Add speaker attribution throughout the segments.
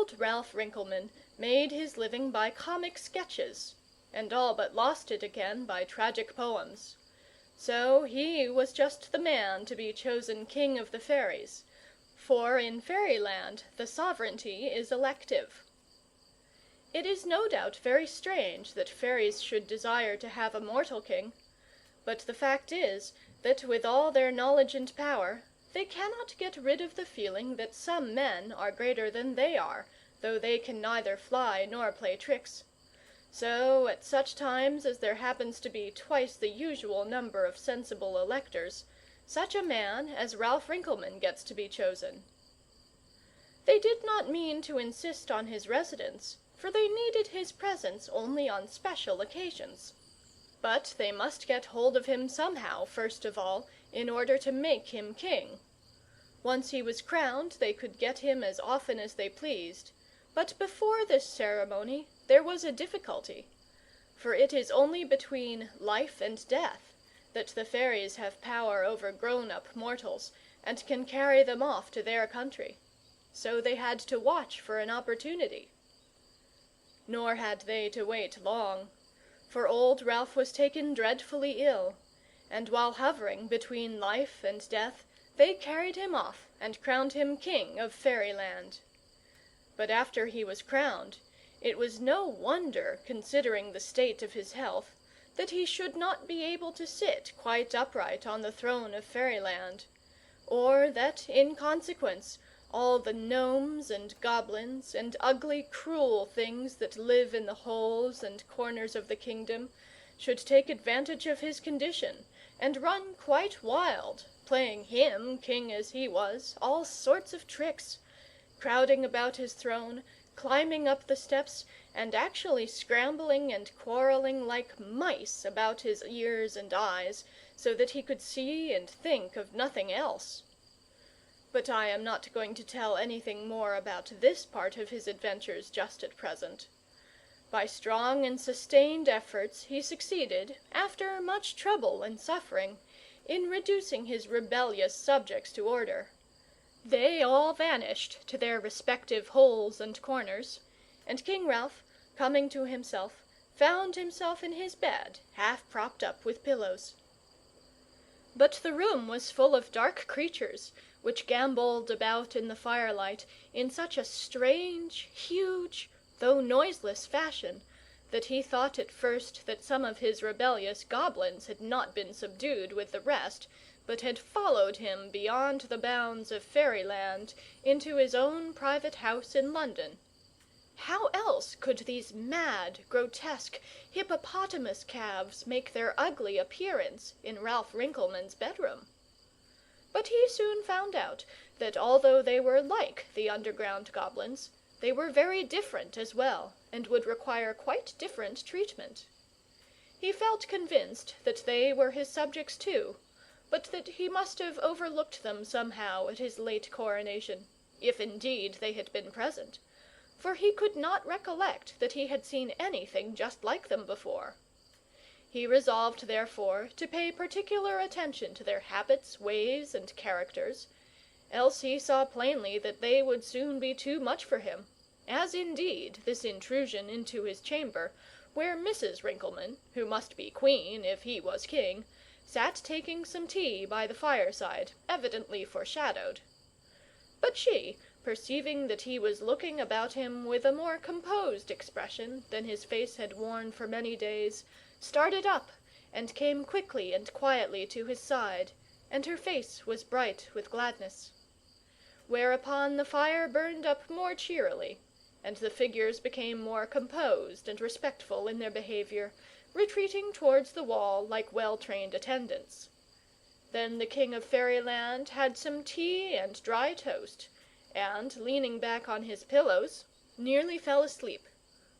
Speaker 1: old Ralph Rinkelmann made his living by comic sketches, and all but lost it again by tragic poems. So he was just the man to be chosen king of the fairies, for in fairyland the sovereignty is elective. It is no doubt very strange that fairies should desire to have a mortal king, but the fact is that with all their knowledge and power, they cannot get rid of the feeling that some men are greater than they are, though they can neither fly nor play tricks. So, at such times as there happens to be twice the usual number of sensible electors, such a man as Ralph Rinkelmann gets to be chosen. They did not mean to insist on his residence, for they needed his presence only on special occasions. But they must get hold of him somehow, first of all, in order to make him king. Once he was crowned, they could get him as often as they pleased. But before this ceremony there was a difficulty, for it is only between life and death that the fairies have power over grown-up mortals, and can carry them off to their country. So they had to watch for an opportunity. Nor had they to wait long, for old Ralph was taken dreadfully ill, and while hovering between life and death, they carried him off and crowned him king of Fairyland. But after he was crowned, it was no wonder, considering the state of his health, that he should not be able to sit quite upright on the throne of Fairyland, or that, in consequence, all the gnomes and goblins and ugly, cruel things that live in the holes and corners of the kingdom should take advantage of his condition, and run quite wild, playing him, king as he was, all sorts of tricks, crowding about his throne, climbing up the steps, and actually scrambling and quarrelling like mice about his ears and eyes, so that he could see and think of nothing else. But I am not going to tell anything more about this part of his adventures just at present. By strong and sustained efforts he succeeded, after much trouble and suffering, in reducing his rebellious subjects to order. They all vanished to their respective holes and corners, and King Ralph, coming to himself, found himself in his bed, half propped up with pillows. But the room was full of dark creatures, which gambolled about in the firelight in such a strange, huge, though noiseless fashion, that he thought at first that some of his rebellious goblins had not been subdued with the rest, but had followed him beyond the bounds of Fairyland into his own private house in London. How else could these mad, grotesque, hippopotamus calves make their ugly appearance in Ralph Rinkelmann's bedroom? But he soon found out that although they were like the underground goblins, they were very different as well, and would require quite different treatment. He felt convinced that they were his subjects too, but that he must have overlooked them somehow at his late coronation, if indeed they had been present, for he could not recollect that he had seen anything just like them before. He resolved, therefore, to pay particular attention to their habits, ways, and characters, else he saw plainly that they would soon be too much for him, as indeed this intrusion into his chamber, where Mrs. Rinkelmann, who must be queen if he was king, sat taking some tea by the fireside, evidently foreshadowed. But she, perceiving that he was looking about him with a more composed expression than his face had worn for many days, started up, and came quickly and quietly to his side, and her face was bright with gladness. Whereupon the fire burned up more cheerily, and the figures became more composed and respectful in their behaviour, retreating towards the wall like well-trained attendants. Then the King of Fairyland had some tea and dry toast, and, leaning back on his pillows, nearly fell asleep,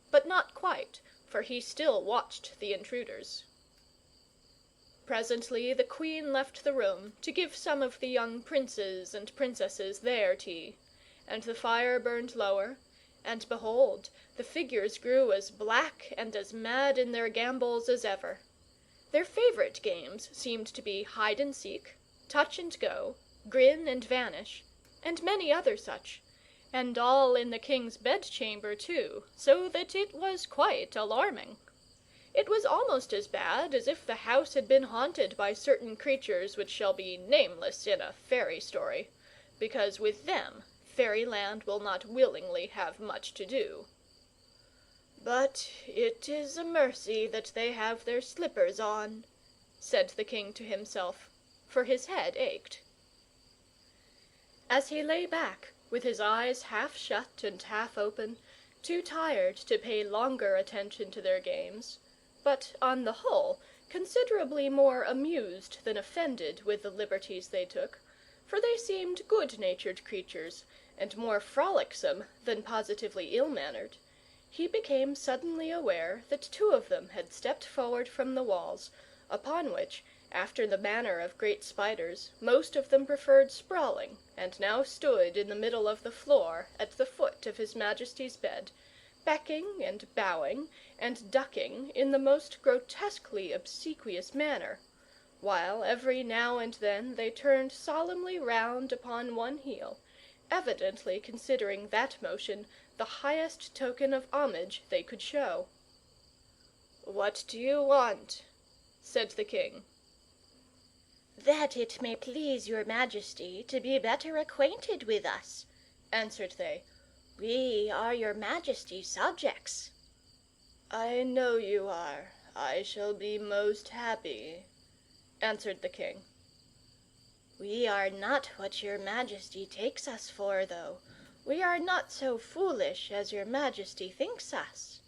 Speaker 1: but not quite, for he still watched the intruders. Presently the Queen left the room to give some of the young princes and princesses their tea, and the fire burned lower, and behold, the figures grew as black and as mad in their gambols as ever. Their favourite games seemed to be hide and seek, touch and go, grin and vanish, and many other such, and all in the king's bedchamber too, so that it was quite alarming. It was almost as bad as if the house had been haunted by certain creatures which shall be nameless in a fairy story, because with them Fairyland will not willingly have much to do. "But it is a mercy that they have their slippers on," said the king to himself, for his head ached. As he lay back, with his eyes half shut and half open, too tired to pay longer attention to their games, but on the whole considerably more amused than offended with the liberties they took, for they seemed good-natured creatures, and more frolicsome than positively ill-mannered, he became suddenly aware that two of them had stepped forward from the walls, upon which, after the manner of great spiders, most of them preferred sprawling, and now stood in the middle of the floor at the foot of his Majesty's bed, becking and bowing and ducking in the most grotesquely obsequious manner, while every now and then they turned solemnly round upon one heel, evidently considering that motion the highest token of homage they could show. "What do you want?" said the king.
Speaker 2: "That it may please your Majesty to be better acquainted with us," answered they. "We are your Majesty's subjects."
Speaker 1: "I know you are. I shall be most happy," answered the king.
Speaker 2: "We are not what your Majesty takes us for, though. We are not so foolish as your Majesty thinks us."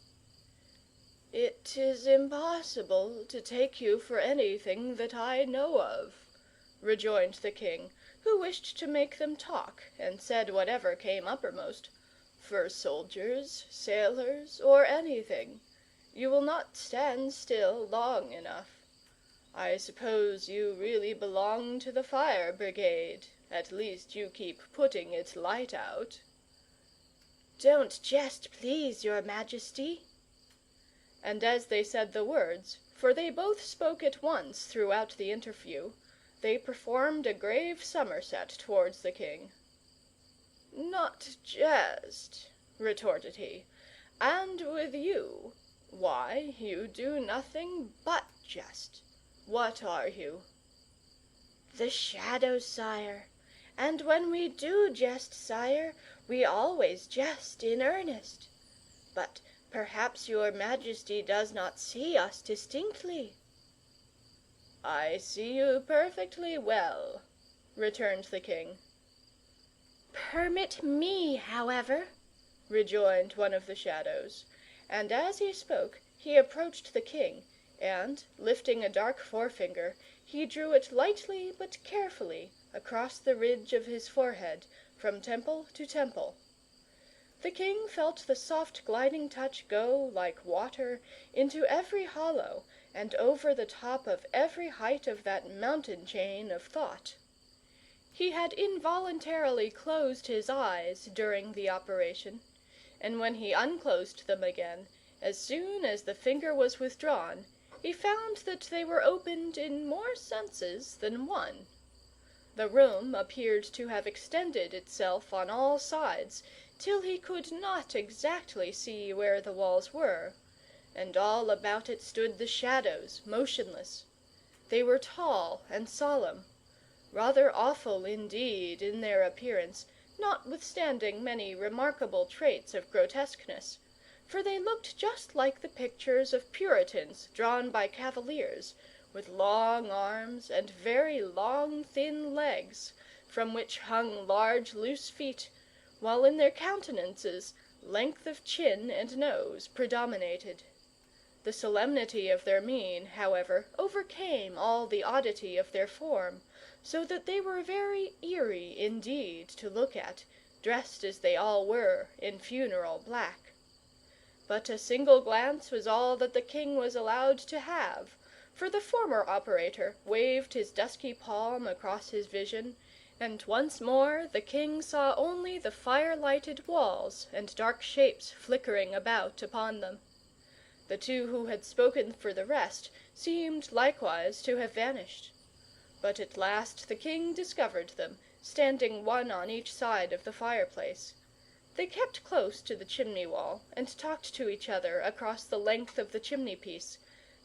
Speaker 1: "It is impossible to take you for anything that I know of," rejoined the king, who wished to make them talk, and said whatever came uppermost. "For soldiers, sailors, or anything, you will not stand still long enough. I suppose you really belong to the fire brigade. At least you keep putting its light out."
Speaker 2: "Don't jest, please, your Majesty."
Speaker 1: And as they said the words, for they both spoke at once throughout the interview, they performed a grave somerset towards the king. "Not jest," retorted he, "and with you? Why, you do nothing but jest. What are you?"
Speaker 2: "The Shadows, sire. And when we do jest, sire, we always jest in earnest. But perhaps your Majesty does not see us distinctly."
Speaker 1: "I see you perfectly well," returned the king.
Speaker 2: "Permit me, however,"
Speaker 1: rejoined one of the Shadows, and as he spoke he approached the king, and, lifting a dark forefinger, he drew it lightly but carefully across the ridge of his forehead, from temple to temple. The king felt the soft gliding touch go, like water, into every hollow, and over the top of every height of that mountain chain of thought. He had involuntarily closed his eyes during the operation, and when he unclosed them again, as soon as the finger was withdrawn, he found that they were opened in more senses than one. The room appeared to have extended itself on all sides, till he could not exactly see where the walls were, and all about it stood the Shadows, motionless. They were tall and solemn, rather awful indeed in their appearance, notwithstanding many remarkable traits of grotesqueness, for they looked just like the pictures of Puritans drawn by Cavaliers, with long arms and very long thin legs, from which hung large loose feet, while in their countenances length of chin and nose predominated. The solemnity of their mien, however, overcame all the oddity of their form, so that they were very eerie indeed to look at, dressed as they all were in funeral black. But a single glance was all that the king was allowed to have, for the former operator waved his dusky palm across his vision, and once more the king saw only the fire-lighted walls and dark shapes flickering about upon them. The two who had spoken for the rest seemed likewise to have vanished. But at last the king discovered them, standing one on each side of the fireplace. They kept close to the chimney wall, and talked to each other across the length of the chimney-piece,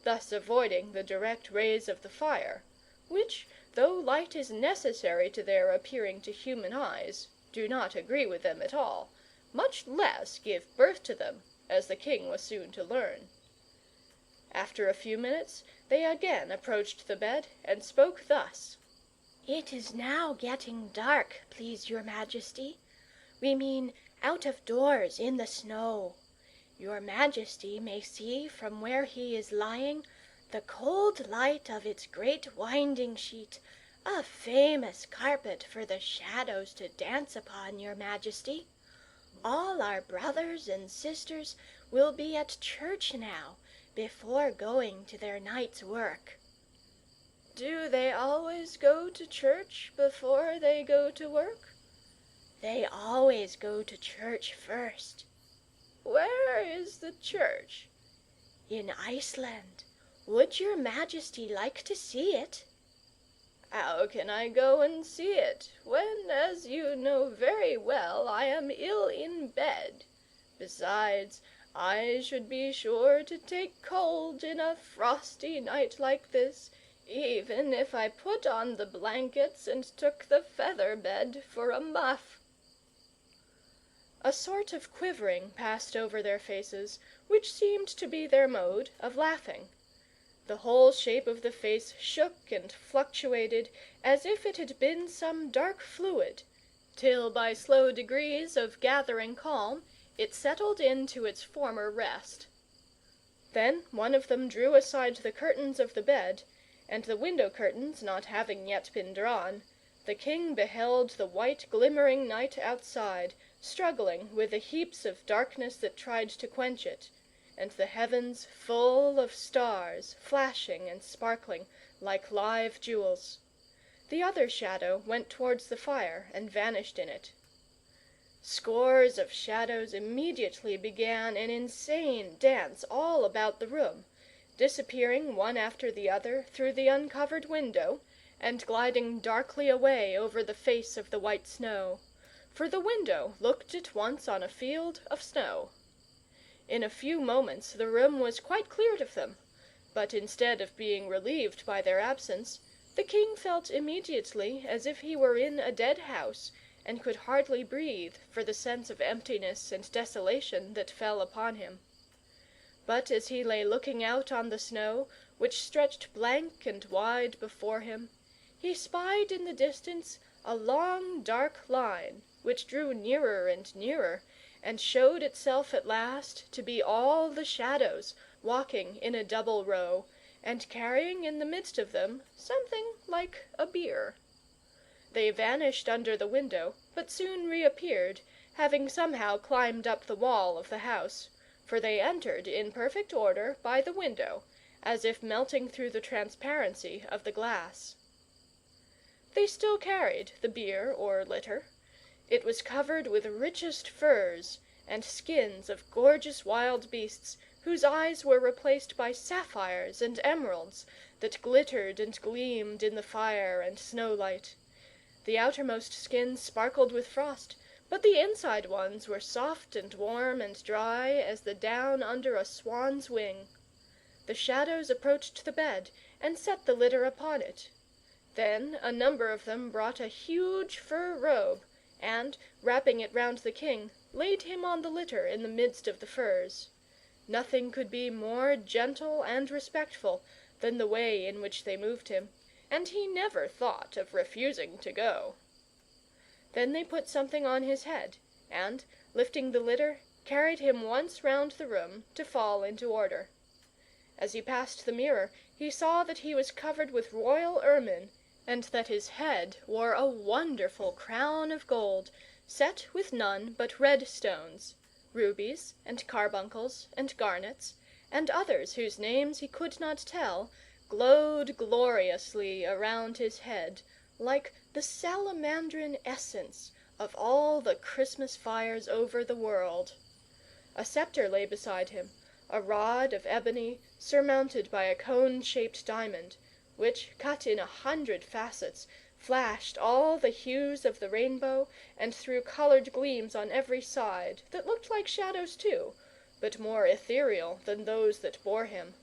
Speaker 1: thus avoiding the direct rays of the fire, which, though light is necessary to their appearing to human eyes, do not agree with them at all, much less give birth to them, as the king was soon to learn. After a few minutes they again approached the bed, and spoke thus.
Speaker 2: "It is now getting dark, please your majesty. We mean out of doors in the snow. Your majesty may see from where he is lying the cold light of its great winding sheet, a famous carpet for the shadows to dance upon, your majesty. All our brothers and sisters will be at church now, before going to their night's work."
Speaker 1: "Do they always go to church before they go to work?"
Speaker 2: "They always go to church first."
Speaker 1: "Where is the church?"
Speaker 2: "In Iceland. Would your majesty like to see it?"
Speaker 1: "How can I go and see it, when, as you know very well, I am ill in bed? Besides, I should be sure to take cold in a frosty night like this, even if I put on the blankets and took the feather bed for a muff." A sort of quivering passed over their faces, which seemed to be their mode of laughing. The whole shape of the face shook and fluctuated as if it had been some dark fluid, till by slow degrees of gathering calm it settled into its former rest. Then one of them drew aside the curtains of the bed, and the window-curtains not having yet been drawn, the king beheld the white glimmering night outside, struggling with the heaps of darkness that tried to quench it, and the heavens full of stars, flashing and sparkling like live jewels. The other shadow went towards the fire and vanished in it. Scores of shadows immediately began an insane dance all about the room, disappearing one after the other through the uncovered window, and gliding darkly away over the face of the white snow, for the window looked at once on a field of snow. In a few moments the room was quite cleared of them, but instead of being relieved by their absence, the king felt immediately as if he were in a dead house, and could hardly breathe for the sense of emptiness and desolation that fell upon him. But as he lay looking out on the snow, which stretched blank and wide before him, he spied in the distance a long dark line, which drew nearer and nearer, and showed itself at last to be all the shadows walking in a double row, and carrying in the midst of them something like a bier. They vanished under the window, but soon reappeared, having somehow climbed up the wall of the house, for they entered in perfect order by the window, as if melting through the transparency of the glass. They still carried the bier or litter. It was covered with richest furs, and skins of gorgeous wild beasts, whose eyes were replaced by sapphires and emeralds that glittered and gleamed in the fire and snowlight. The outermost skins sparkled with frost, but the inside ones were soft and warm and dry as the down under a swan's wing. The shadows approached the bed, and set the litter upon it. Then a number of them brought a huge fur robe, and, wrapping it round the king, laid him on the litter in the midst of the furs. Nothing could be more gentle and respectful than the way in which they moved him, and he never thought of refusing to go. Then they put something on his head, and, lifting the litter, carried him once round the room to fall into order. As he passed the mirror, he saw that he was covered with royal ermine, and that his head wore a wonderful crown of gold, set with none but red stones, rubies, and carbuncles, and garnets, and others whose names he could not tell, glowed gloriously around his head, like the salamandrine essence of all the Christmas fires over the world. A sceptre lay beside him, a rod of ebony surmounted by a cone-shaped diamond, which, cut in 100 facets, flashed all the hues of the rainbow, and threw coloured gleams on every side, that looked like shadows too, but more ethereal than those that bore him.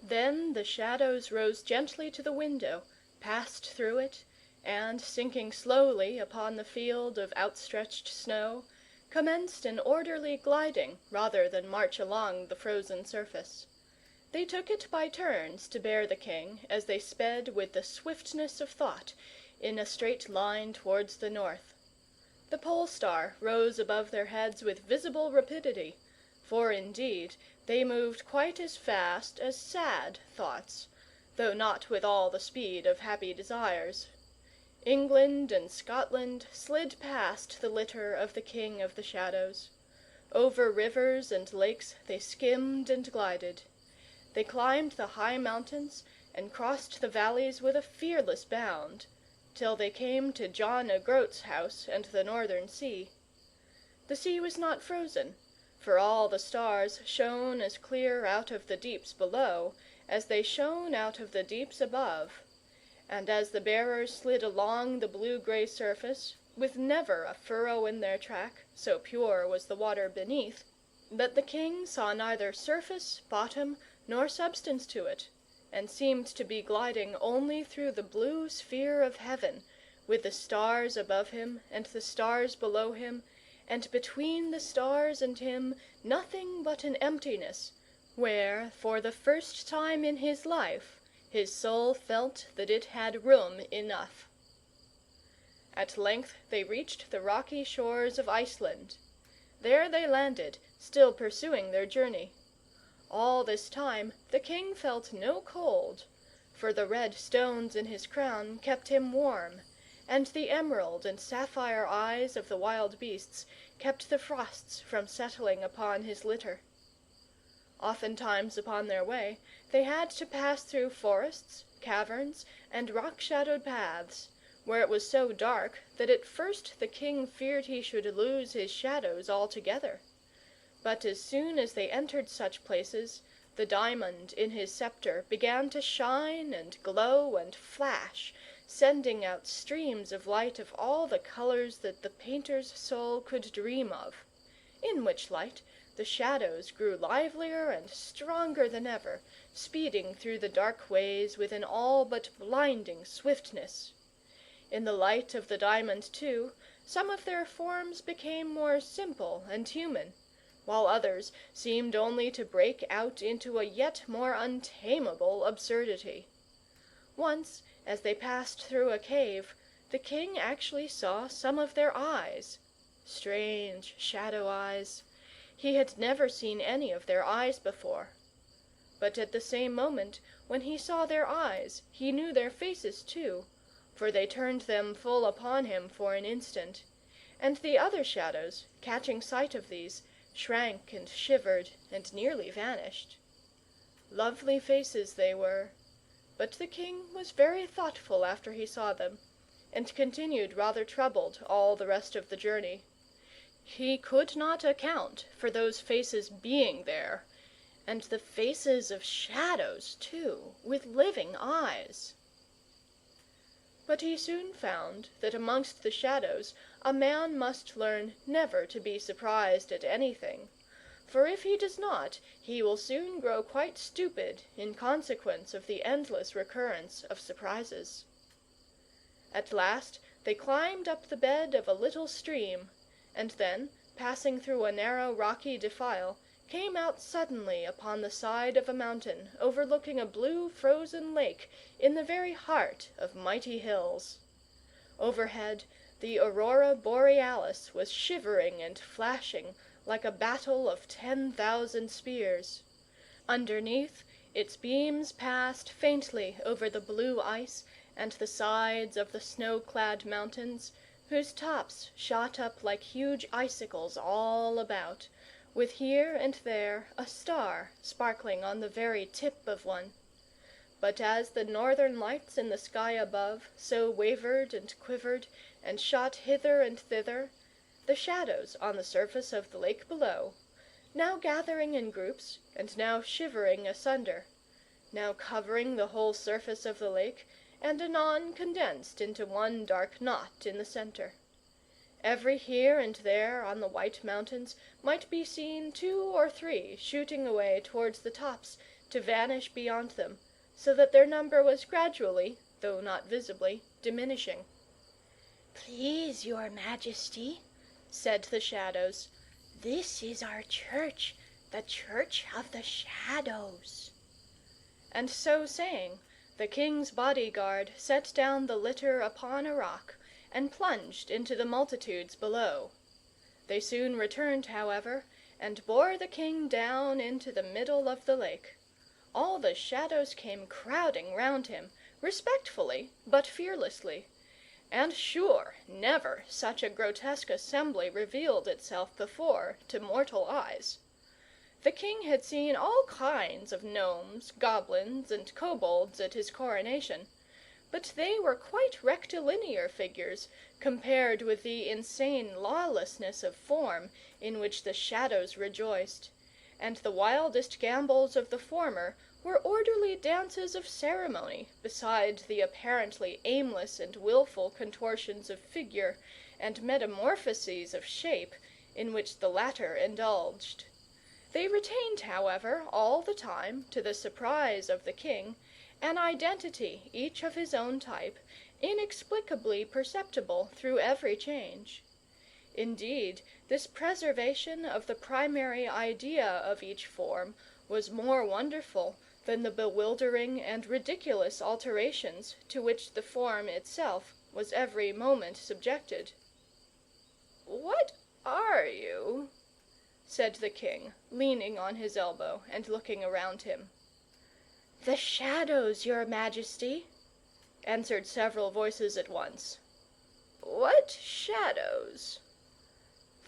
Speaker 1: Then the shadows rose gently to the window, passed through it, and, sinking slowly upon the field of outstretched snow, commenced an orderly gliding rather than march along the frozen surface. They took it by turns to bear the king, as they sped with the swiftness of thought in a straight line towards the north. The pole star rose above their heads with visible rapidity, for indeed they moved quite as fast as sad thoughts, though not with all the speed of happy desires. England and Scotland slid past the litter of the King of the Shadows. Over rivers and lakes they skimmed and glided. They climbed the high mountains and crossed the valleys with a fearless bound, till they came to John o' Groat's house and the northern sea. The sea was not frozen, for all the stars shone as clear out of the deeps below as they shone out of the deeps above, and as the bearers slid along the blue-grey surface, with never a furrow in their track, so pure was the water beneath, that the king saw neither surface, bottom, nor substance to it, and seemed to be gliding only through the blue sphere of heaven, with the stars above him and the stars below him, and between the stars and him nothing but an emptiness, where, for the first time in his life, his soul felt that it had room enough. At length they reached the rocky shores of Iceland. There they landed, still pursuing their journey. All this time the king felt no cold, for the red stones in his crown kept him warm, and the emerald and sapphire eyes of the wild beasts kept the frosts from settling upon his litter. Oftentimes upon their way they had to pass through forests, caverns, and rock-shadowed paths, where it was so dark that at first the king feared he should lose his shadows altogether. But as soon as they entered such places, the diamond in his sceptre began to shine and glow and flash, sending out streams of light of all the colours that the painter's soul could dream of; in which light the shadows grew livelier and stronger than ever, speeding through the dark ways with an all but blinding swiftness. In the light of the diamond, too, some of their forms became more simple and human, while others seemed only to break out into a yet more untamable absurdity. Once, as they passed through a cave, the king actually saw some of their eyes. Strange shadow eyes. He had never seen any of their eyes before. But at the same moment, when he saw their eyes, he knew their faces too, for they turned them full upon him for an instant, and the other shadows, catching sight of these, shrank and shivered and nearly vanished. Lovely faces they were, but the king was very thoughtful after he saw them, and continued rather troubled all the rest of the journey. He could not account for those faces being there, and the faces of shadows, too, with living eyes. But he soon found that amongst the shadows a man must learn never to be surprised at anything, for if he does not, he will soon grow quite stupid in consequence of the endless recurrence of surprises. At last they climbed up the bed of a little stream, and then, passing through a narrow rocky defile, came out suddenly upon the side of a mountain overlooking a blue frozen lake in the very heart of mighty hills. Overhead the aurora borealis was shivering and flashing like a battle of 10,000 spears. Underneath, its beams passed faintly over the blue ice and the sides of the snow-clad mountains, whose tops shot up like huge icicles all about, with here and there a star sparkling on the very tip of one. But as the northern lights in the sky above so wavered and quivered and shot hither and thither, the shadows on the surface of the lake below, now gathering in groups and now shivering asunder, now covering the whole surface of the lake, and anon condensed into one dark knot in the centre. Every here and there on the white mountains might be seen 2 or 3 shooting away towards the tops, to vanish beyond them, so that their number was gradually, though not visibly, diminishing.
Speaker 2: "Please, your Majesty," said the Shadows, "this is our church, the Church of the Shadows."
Speaker 1: And so saying, the king's bodyguard set down the litter upon a rock, and plunged into the multitudes below. They soon returned, however, and bore the king down into the middle of the lake. All the Shadows came crowding round him, respectfully but fearlessly; and sure never such a grotesque assembly revealed itself before to mortal eyes. The king had seen all kinds of gnomes, goblins, and kobolds at his coronation, but they were quite rectilinear figures compared with the insane lawlessness of form in which the Shadows rejoiced, and the wildest gambols of the former were orderly dances of ceremony beside the apparently aimless and wilful contortions of figure and metamorphoses of shape in which the latter indulged. They retained, however, all the time, to the surprise of the king, an identity, each of his own type, inexplicably perceptible through every change. Indeed, this preservation of the primary idea of each form was more wonderful than the bewildering and ridiculous alterations to which the form itself was every moment subjected. "What are you?" said the king, leaning on his elbow and looking around him.
Speaker 2: "The Shadows, your Majesty," answered several voices at once.
Speaker 1: "What Shadows?"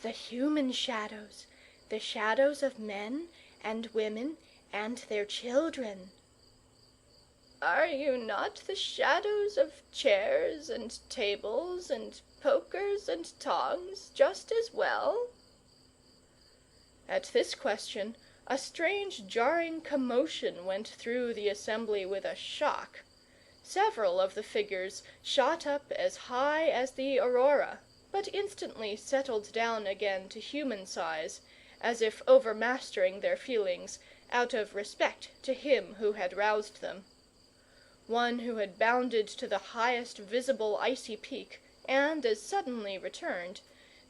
Speaker 2: "The human Shadows, the shadows of men and women and their children."
Speaker 1: "Are you not the Shadows of chairs and tables and pokers and tongs just as well?" At this question a strange jarring commotion went through the assembly with a shock. Several of the figures shot up as high as the aurora, but instantly settled down again to human size, as if overmastering their feelings, out of respect to him who had roused them. One who had bounded to the highest visible icy peak, and as suddenly returned,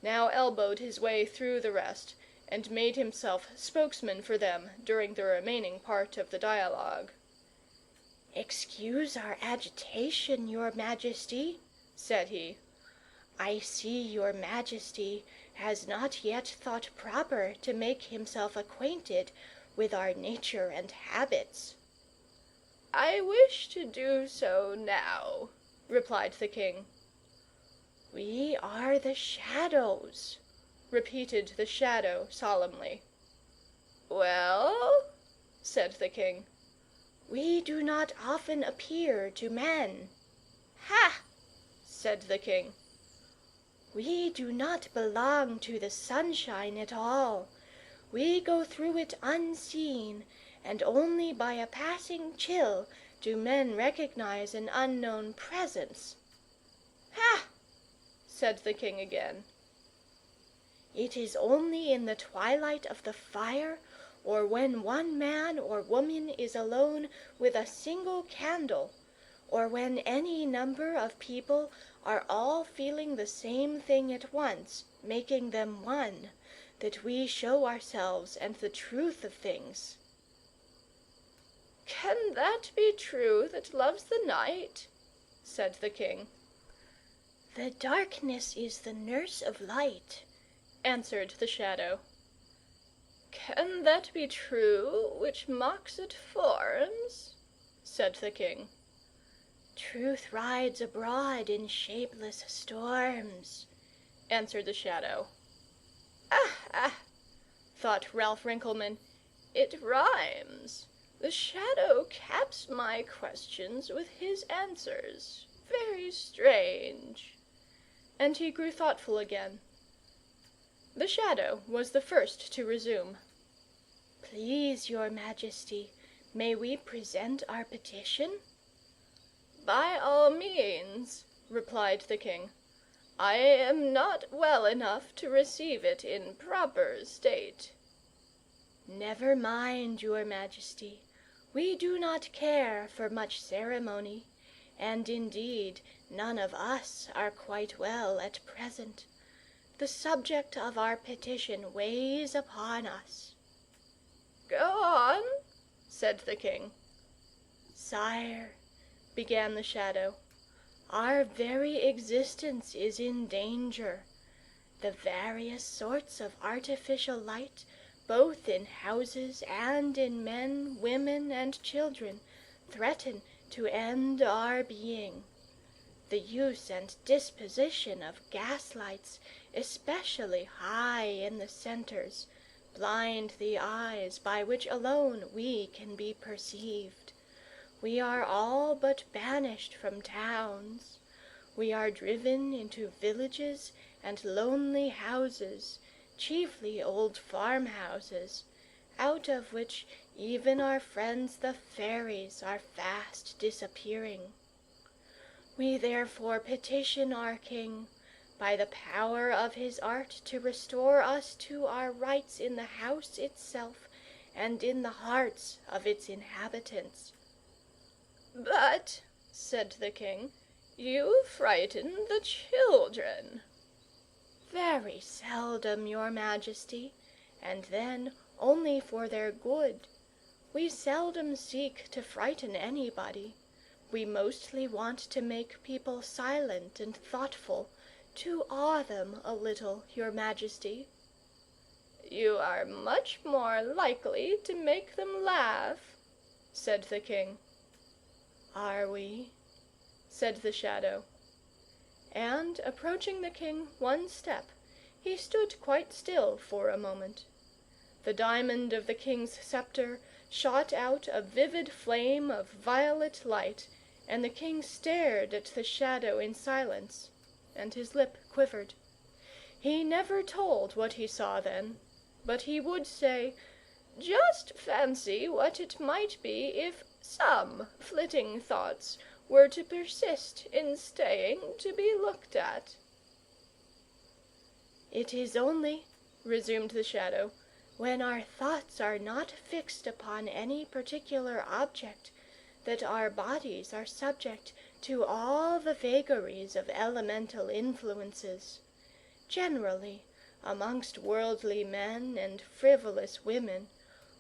Speaker 1: now elbowed his way through the rest, and made himself spokesman for them during the remaining part of the dialogue.
Speaker 2: "Excuse our agitation, your Majesty," said he. "I see your Majesty has not yet thought proper to make himself acquainted with our nature and habits."
Speaker 1: "I wish to do so now," replied the king.
Speaker 2: "We are the Shadows,"
Speaker 1: repeated the Shadow solemnly. "Well?" said the king.
Speaker 2: "We do not often appear to men."
Speaker 1: "Ha!" said the king.
Speaker 2: "We do not belong to the sunshine at all. We go through it unseen, and only by a passing chill do men recognize an unknown presence."
Speaker 1: "Ha!" said the king again.
Speaker 2: "It is only in the twilight of the fire, or when one man or woman is alone with a single candle, or when any number of people are all feeling the same thing at once, making them one, that we show ourselves and the truth of things."
Speaker 1: "Can that be true that loves the night?" said the king.
Speaker 2: "The darkness is the nurse of light,"
Speaker 1: answered the Shadow. "Can that be true which mocks at forms?" said the king.
Speaker 2: "Truth rides abroad in shapeless storms," answered the Shadow.
Speaker 1: "Ah, ah!" thought Ralph Rinkelmann. "It rhymes. The Shadow caps my questions with his answers. Very strange." And he grew thoughtful again. The Shadow was the first to resume.
Speaker 2: "Please, your Majesty, may we present our petition?"
Speaker 1: "By all means," replied the king. "I am not well enough to receive it in proper state."
Speaker 2: "Never mind, your Majesty. We do not care for much ceremony, and indeed none of us are quite well at present. The subject of our petition weighs upon us."
Speaker 1: "Go on," said the king.
Speaker 2: "Sire," began the Shadow, "our very existence is in danger. The various sorts of artificial light, both in houses and in men, women, and children, threaten to end our being. The use and disposition of gas lights, especially high in the centres, blind the eyes by which alone we can be perceived. We are all but banished from towns. We are driven into villages and lonely houses, chiefly old farmhouses, out of which even our friends the fairies are fast disappearing. We therefore petition our king, by the power of his art, to restore us to our rights in the house itself, and in the hearts of its inhabitants."
Speaker 1: "But," said the king, "you frighten the children."
Speaker 2: "Very seldom, your Majesty, and then only for their good. We seldom seek to frighten anybody. We mostly want to make people silent and thoughtful, to awe them a little, your Majesty."
Speaker 1: "You are much more likely to make them laugh," said the king.
Speaker 2: "Are we?"
Speaker 1: said the Shadow. And, approaching the king one step, he stood quite still for a moment. The diamond of the king's sceptre shot out a vivid flame of violet light, and the king stared at the Shadow in silence, and his lip quivered. He never told what he saw then, but he would say, "Just fancy what it might be if some flitting thoughts were to persist in staying to be looked at."
Speaker 2: "It is only," resumed the Shadow, "when our thoughts are not fixed upon any particular object, that our bodies are subject to all the vagaries of elemental influences. Generally, amongst worldly men and frivolous women,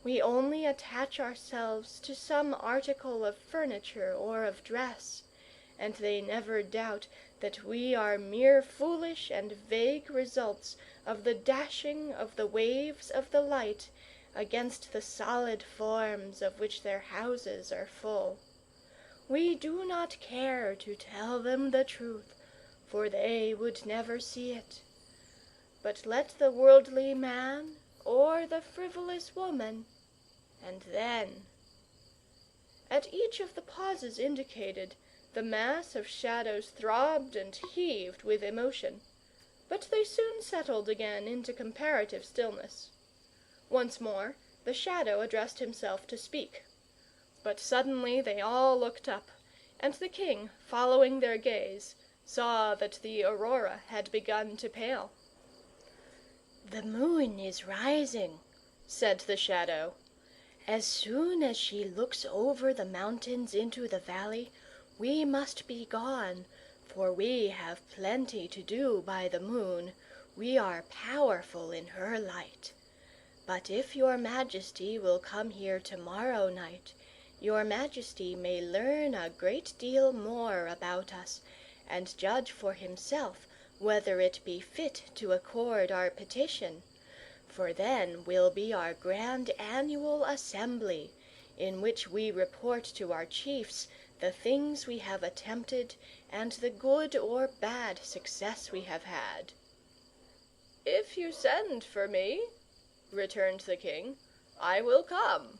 Speaker 2: we only attach ourselves to some article of furniture or of dress, and they never doubt that we are mere foolish and vague results of the dashing of the waves of the light against the solid forms of which their houses are full. We do not care to tell them the truth, for they would never see it. But let the worldly man or the frivolous woman, and then—" At each of the pauses indicated, the mass of shadows throbbed and heaved with emotion, but they soon settled again into comparative stillness. Once more the Shadow addressed himself to speak. But suddenly they all looked up, and the king, following their gaze, saw that the aurora had begun to pale. "The moon is rising," said the Shadow. "As soon as she looks over the mountains into the valley, we must be gone, for we have plenty to do by the moon. We are powerful in her light. But if your Majesty will come here tomorrow night, your Majesty may learn a great deal more about us, and judge for himself whether it be fit to accord our petition. For then will be our grand annual assembly, in which we report to our chiefs the things we have attempted, and the good or bad success we have had."
Speaker 1: "If you send for me," returned the king, "I will come."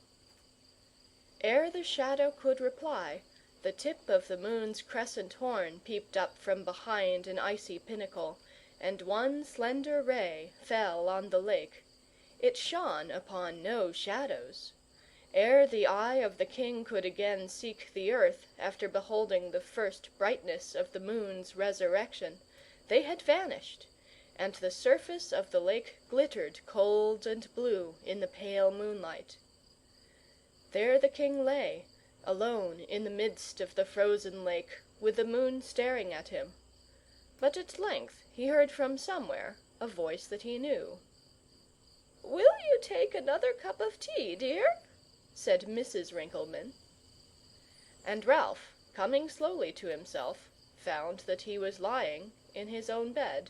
Speaker 1: Ere the Shadow could reply, the tip of the moon's crescent horn peeped up from behind an icy pinnacle, and one slender ray fell on the lake. It shone upon no shadows. ere the eye of the king could again seek the earth after beholding the first brightness of the moon's resurrection, they had vanished, and the surface of the lake glittered cold and blue in the pale moonlight. There the king lay, alone in the midst of the frozen lake, with the moon staring at him. But at length he heard from somewhere a voice that he knew. "Will you take another cup of tea, dear?" said Mrs. Rinkelmann. And Ralph, coming slowly to himself, found that he was lying in his own bed.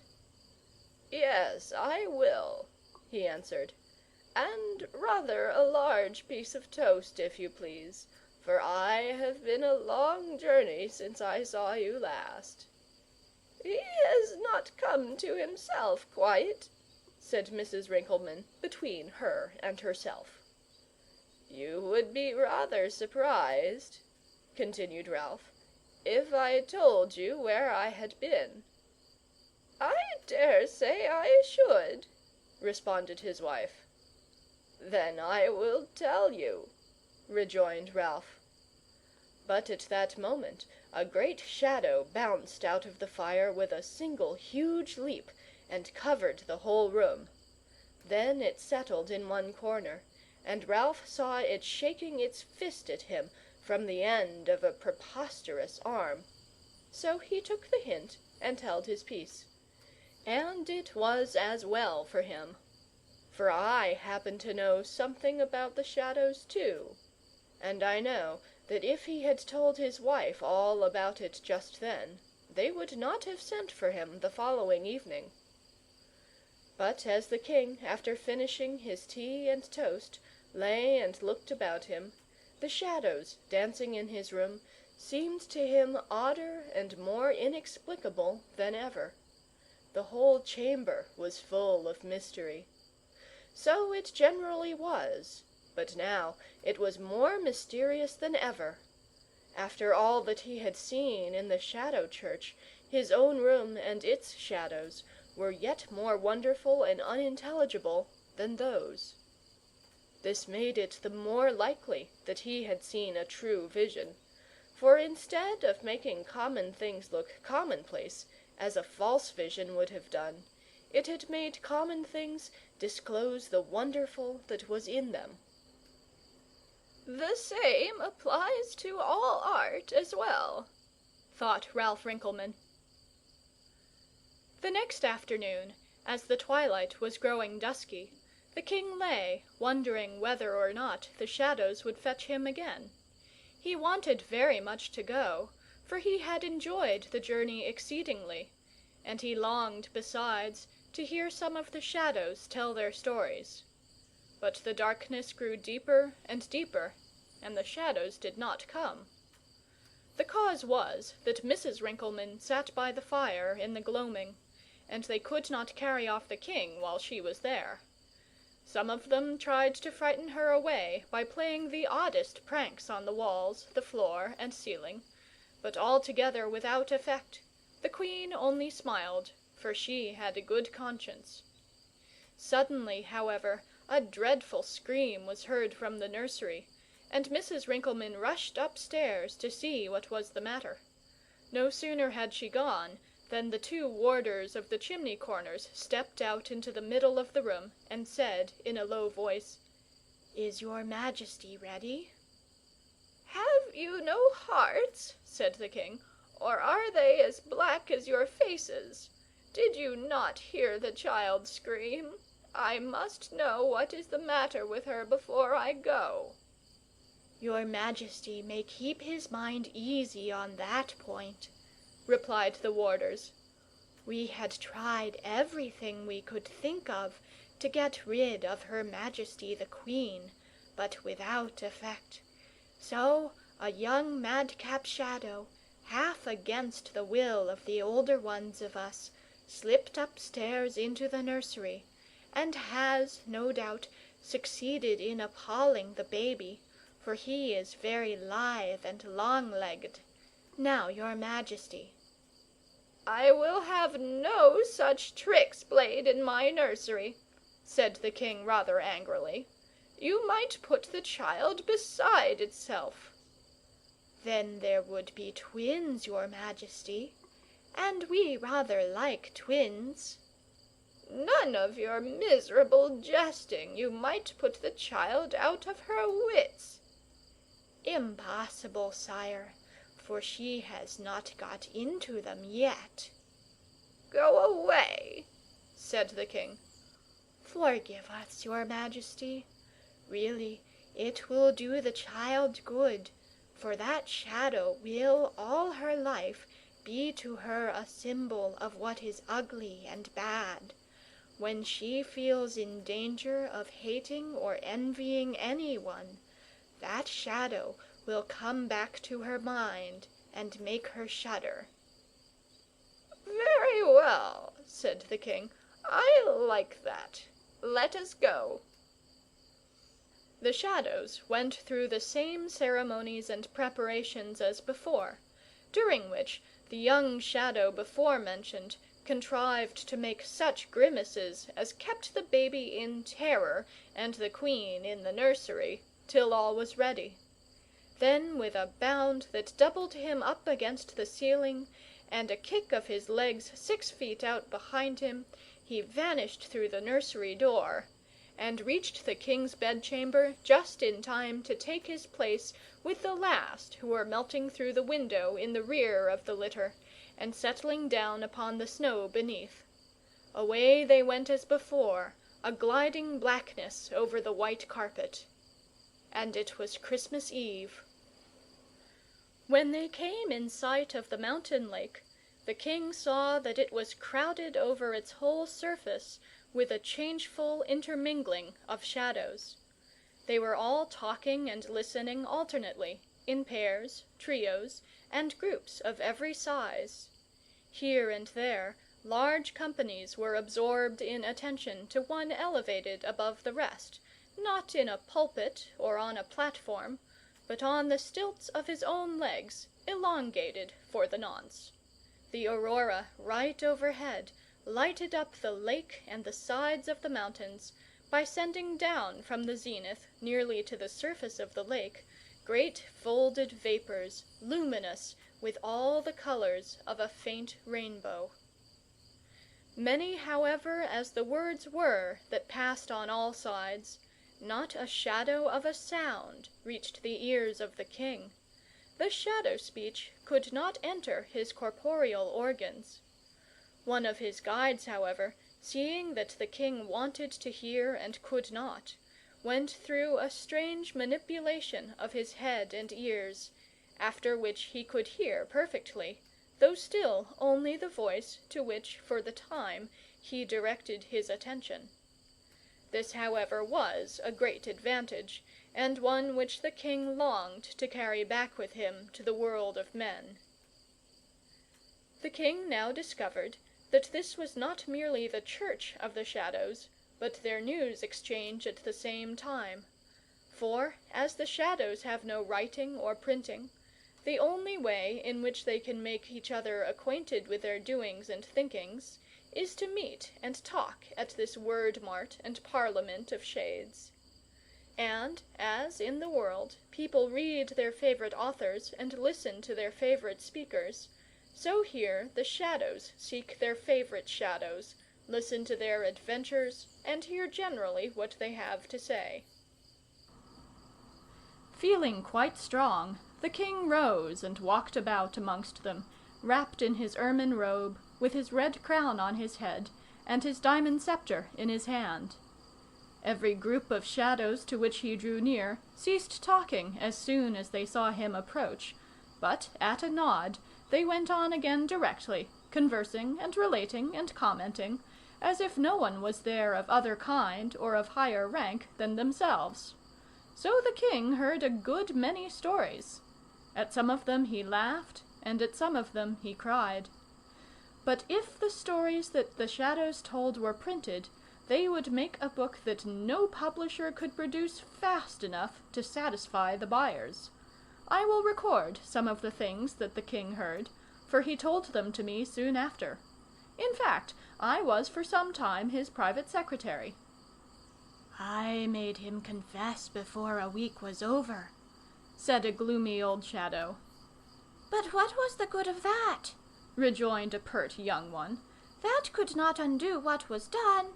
Speaker 1: "Yes, I will," he answered. "And rather a large piece of toast, if you please, for I have been a long journey since I saw you last." "He has not come to himself quite," said Mrs. Rinkelmann, between her and herself. "You would be rather surprised," continued Ralph, "if I told you where I had been." "I dare say I should," responded his wife. "Then I will tell you," rejoined Ralph. But at that moment a great shadow bounced out of the fire with a single huge leap, and covered the whole room. Then it settled in one corner, and Ralph saw it shaking its fist at him from the end of a preposterous arm. So he took the hint and held his peace. And it was as well for him, for I happen to know something about the shadows too, and I know that if he had told his wife all about it just then, they would not have sent for him the following evening. But as the king, after finishing his tea and toast, lay and looked about him, the shadows dancing in his room seemed to him odder and more inexplicable than ever. The whole chamber was full of mystery. So it generally was, but now it was more mysterious than ever. After all that he had seen in the Shadow Church, his own room and its shadows were yet more wonderful and unintelligible than those. This made it the more likely that he had seen a true vision, for instead of making common things look commonplace, as a false vision would have done, it had made common things disclose the wonderful that was in them. "The same applies to all art as well," thought Ralph Rinkelmann. The next afternoon, as the twilight was growing dusky, the king lay, wondering whether or not the shadows would fetch him again. He wanted very much to go, for he had enjoyed the journey exceedingly, and he longed, besides, to hear some of the shadows tell their stories. But the darkness grew deeper and deeper, and the shadows did not come. The cause was that Mrs. Rinkelmann sat by the fire in the gloaming, and they could not carry off the king while she was there. Some of them tried to frighten her away by playing the oddest pranks on the walls, the floor, and ceiling, but altogether without effect. The queen only smiled, for she had a good conscience. Suddenly, however, a dreadful scream was heard from the nursery, and Mrs. Rinkelmann rushed upstairs to see what was the matter. No sooner had she gone than the 2 warders of the chimney corners stepped out into the middle of the room and said in a low voice, "Is your Majesty ready?" "Have you no hearts?" said the king, "or are they as black as your faces? Did you not hear the child scream? I must know what is the matter with her before I go." "Your Majesty may keep his mind easy on that point," replied the warders. "We had tried everything we could think of to get rid of Her Majesty the Queen, but without effect. So a young madcap shadow, half against the will of the older ones of us, slipped upstairs into the nursery, and has, no doubt, succeeded in appalling the baby, for he is very lithe and long-legged. Now, your Majesty." "I will have no such tricks played in my nursery," said the king rather angrily. You might put the child beside itself."
Speaker 2: "Then there would be twins, your majesty, and we rather like twins."
Speaker 1: "None of your miserable jesting. You might put the child out of her wits."
Speaker 2: "Impossible, sire, for she has not got into them yet."
Speaker 1: "Go away," said the king.
Speaker 2: "Forgive us, your majesty. Really, it will do the child good, for that shadow will all her life be to her a symbol of what is ugly and bad. When she feels in danger of hating or envying anyone, that shadow will come back to her mind and make her shudder."
Speaker 1: "Very well," said the king. "I like that. Let us go." The Shadows went through the same ceremonies and preparations as before, during which the young Shadow before mentioned contrived to make such grimaces as kept the baby in terror and the queen in the nursery, till all was ready. Then, with a bound that doubled him up against the ceiling, and a kick of his legs 6 feet out behind him, he vanished through the nursery door, and reached the king's bedchamber just in time to take his place with the last who were melting through the window in the rear of the litter, and settling down upon the snow beneath. Away they went as before, a gliding blackness over the white carpet. And it was Christmas Eve. When they came in sight of the mountain lake, the king saw that it was crowded over its whole surface with a changeful intermingling of shadows. They were all talking and listening alternately, in pairs, trios, and groups of every size. Here and there large companies were absorbed in attention to one elevated above the rest, not in a pulpit or on a platform, but on the stilts of his own legs, elongated for the nonce. The aurora, right overhead, lighted up the lake and the sides of the mountains, by sending down from the zenith, nearly to the surface of the lake, great folded vapours, luminous with all the colours of a faint rainbow. Many, however, as the words were that passed on all sides, not a shadow of a sound reached the ears of the king. The shadow speech could not enter his corporeal organs. One of his guides, however, seeing that the king wanted to hear and could not, went through a strange manipulation of his head and ears, after which he could hear perfectly, though still only the voice to which, for the time, he directed his attention. This, however, was a great advantage, and one which the king longed to carry back with him to the world of men. The king now discovered that this was not merely the church of the Shadows, but their news exchange at the same time. For, as the Shadows have no writing or printing, the only way in which they can make each other acquainted with their doings and thinkings is to meet and talk at this word-mart and parliament of shades. And, as in the world people read their favourite authors and listen to their favourite speakers, so here the Shadows seek their favourite shadows, listen to their adventures, and hear generally what they have to say. Feeling quite strong, the king rose and walked about amongst them, wrapped in his ermine robe, with his red crown on his head, and his diamond sceptre in his hand. Every group of shadows to which he drew near ceased talking as soon as they saw him approach, but at a nod they went on again directly, conversing and relating and commenting, as if no one was there of other kind or of higher rank than themselves. So the king heard a good many stories. At some of them he laughed, and at some of them he cried. But if the stories that the Shadows told were printed, they would make a book that no publisher could produce fast enough to satisfy the buyers. I will record some of the things that the king heard, for he told them to me soon after. In fact, I was for some time his private secretary. I made him confess before a week was over, said a gloomy old shadow.
Speaker 2: But what was the good of that?
Speaker 1: Rejoined a pert young one.
Speaker 2: That could not undo what was done.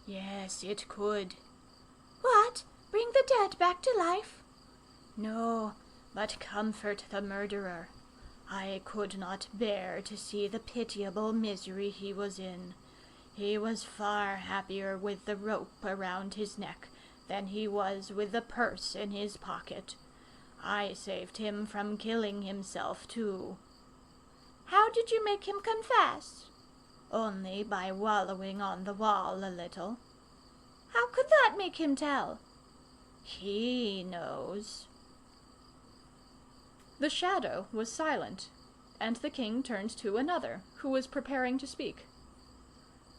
Speaker 1: Yes, it could.
Speaker 2: What? Bring the dead back to life?
Speaker 1: No, but comfort the murderer. I could not bear to see the pitiable misery he was in. He was far happier with the rope around his neck than he was with the purse in his pocket. I saved him from killing himself, too.
Speaker 2: How did you make him confess?
Speaker 1: Only by wallowing on the wall a little.
Speaker 2: How could that make him tell?
Speaker 1: He knows. The shadow was silent, and the king turned to another, who was preparing to speak.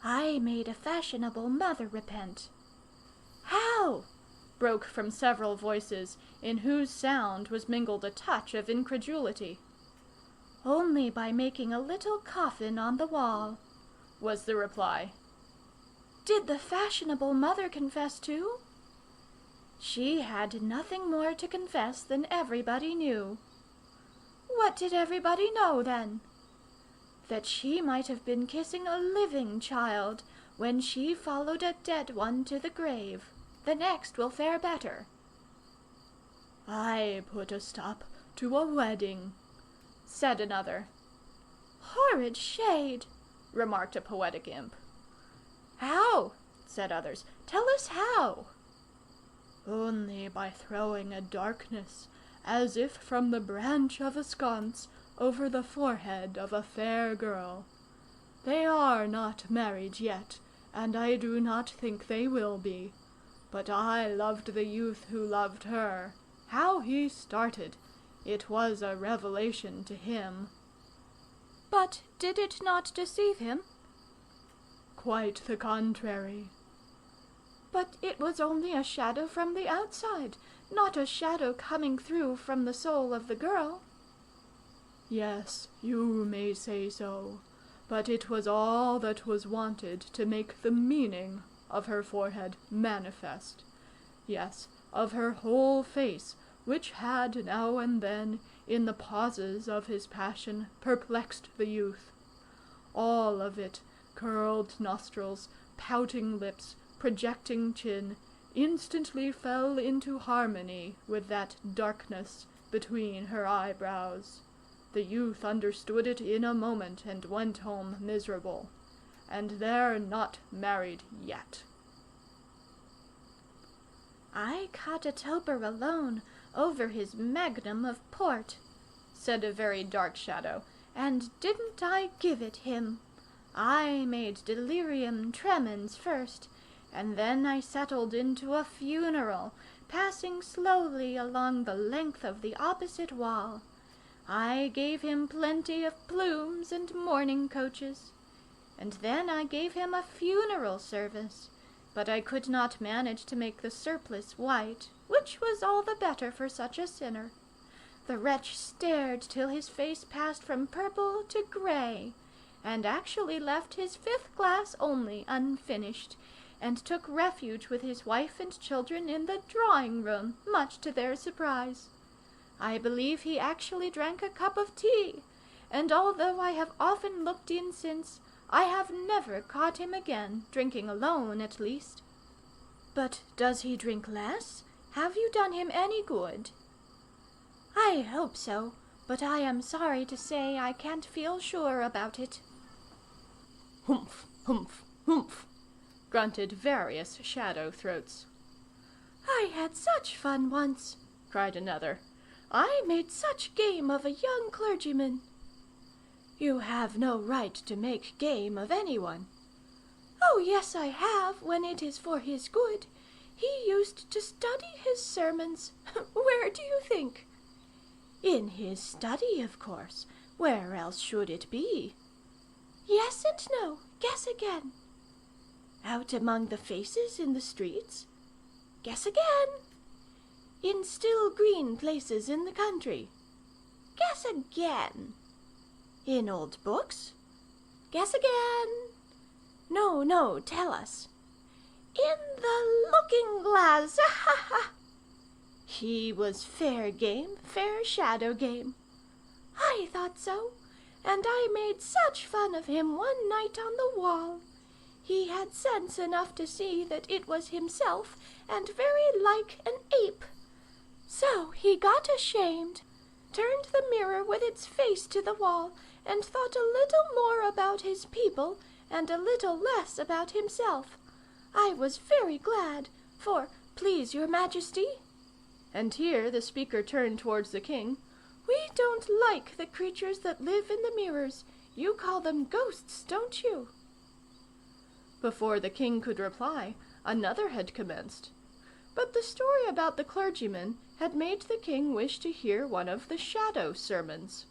Speaker 2: I made a fashionable mother repent.
Speaker 1: How? Broke from several voices, in whose sound was mingled a touch of incredulity.
Speaker 2: Only by making a little coffin on the wall,
Speaker 1: was the reply.
Speaker 2: Did the fashionable mother confess too?
Speaker 1: She had nothing more to confess than everybody knew.
Speaker 2: What did everybody know, then?
Speaker 1: That she might have been kissing a living child when she followed a dead one to the grave. The next will fare better. I put a stop to a wedding, said another.
Speaker 2: Horrid shade,
Speaker 1: remarked a poetic imp.
Speaker 2: How?
Speaker 1: Said others. Tell us how. Only by throwing a darkness, as if from the branch of a sconce, over the forehead of a fair girl. They are not married yet, and I do not think they will be. But I loved the youth who loved her. How he started! It was a revelation to him.
Speaker 2: But did it not deceive him?
Speaker 1: Quite the contrary.
Speaker 2: But it was only a shadow from the outside, not a shadow coming through from the soul of the girl.
Speaker 1: Yes, you may say so, but it was all that was wanted to make the meaning of her forehead manifest. Yes, of her whole face, which had now and then, in the pauses of his passion, perplexed the youth. All of it, curled nostrils, pouting lips, projecting chin, instantly fell into harmony with that darkness between her eyebrows. The youth understood it in a moment and went home miserable. And they're not married yet.
Speaker 2: I caught a toper alone over his magnum of port, said a very dark shadow, and didn't I give it him? I made delirium tremens first, and then I settled into a funeral, passing slowly along the length of the opposite wall. I gave him plenty of plumes and mourning coaches, and then I gave him a funeral service, but I could not manage to make the surplice white, which was all the better for such a sinner. The wretch stared till his face passed from purple to grey, and actually left his 5th glass only unfinished, and took refuge with his wife and children in the drawing-room, much to their surprise. I believe he actually drank a cup of tea, and although I have often looked in since, I have never caught him again, drinking alone at least. But does he drink less? Have you done him any good?
Speaker 1: I hope so, but I am sorry to say I can't feel sure about it. Humph, humph, humph, grunted various shadow throats.
Speaker 2: I had such fun once,
Speaker 1: cried another.
Speaker 2: I made such game of a young clergyman.
Speaker 1: You have no right to make game of anyone.
Speaker 2: Oh, yes, I have, when it is for his good. He used to study his sermons. Where do you think?
Speaker 1: In his study, of course. Where else should it be?
Speaker 2: Yes and no. Guess again.
Speaker 1: Out among the faces in the streets?
Speaker 2: Guess again.
Speaker 1: In still green places in the country?
Speaker 2: Guess again.
Speaker 1: In old books?
Speaker 2: Guess again.
Speaker 1: No, tell us.
Speaker 2: In the looking-glass, ha ha! He was fair game, fair shadow game. I thought so, and I made such fun of him one night on the wall. He had sense enough to see that it was himself, and very like an ape. So he got ashamed, turned the mirror with its face to the wall, and thought a little more about his people, and a little less about himself. I was very glad, for, please your majesty," and here the speaker turned towards the king, "we don't like the creatures that live in the mirrors. You call them ghosts, don't you?" Before the king could reply, another had commenced. But the story about the clergyman had made the king wish to hear one of the shadow sermons.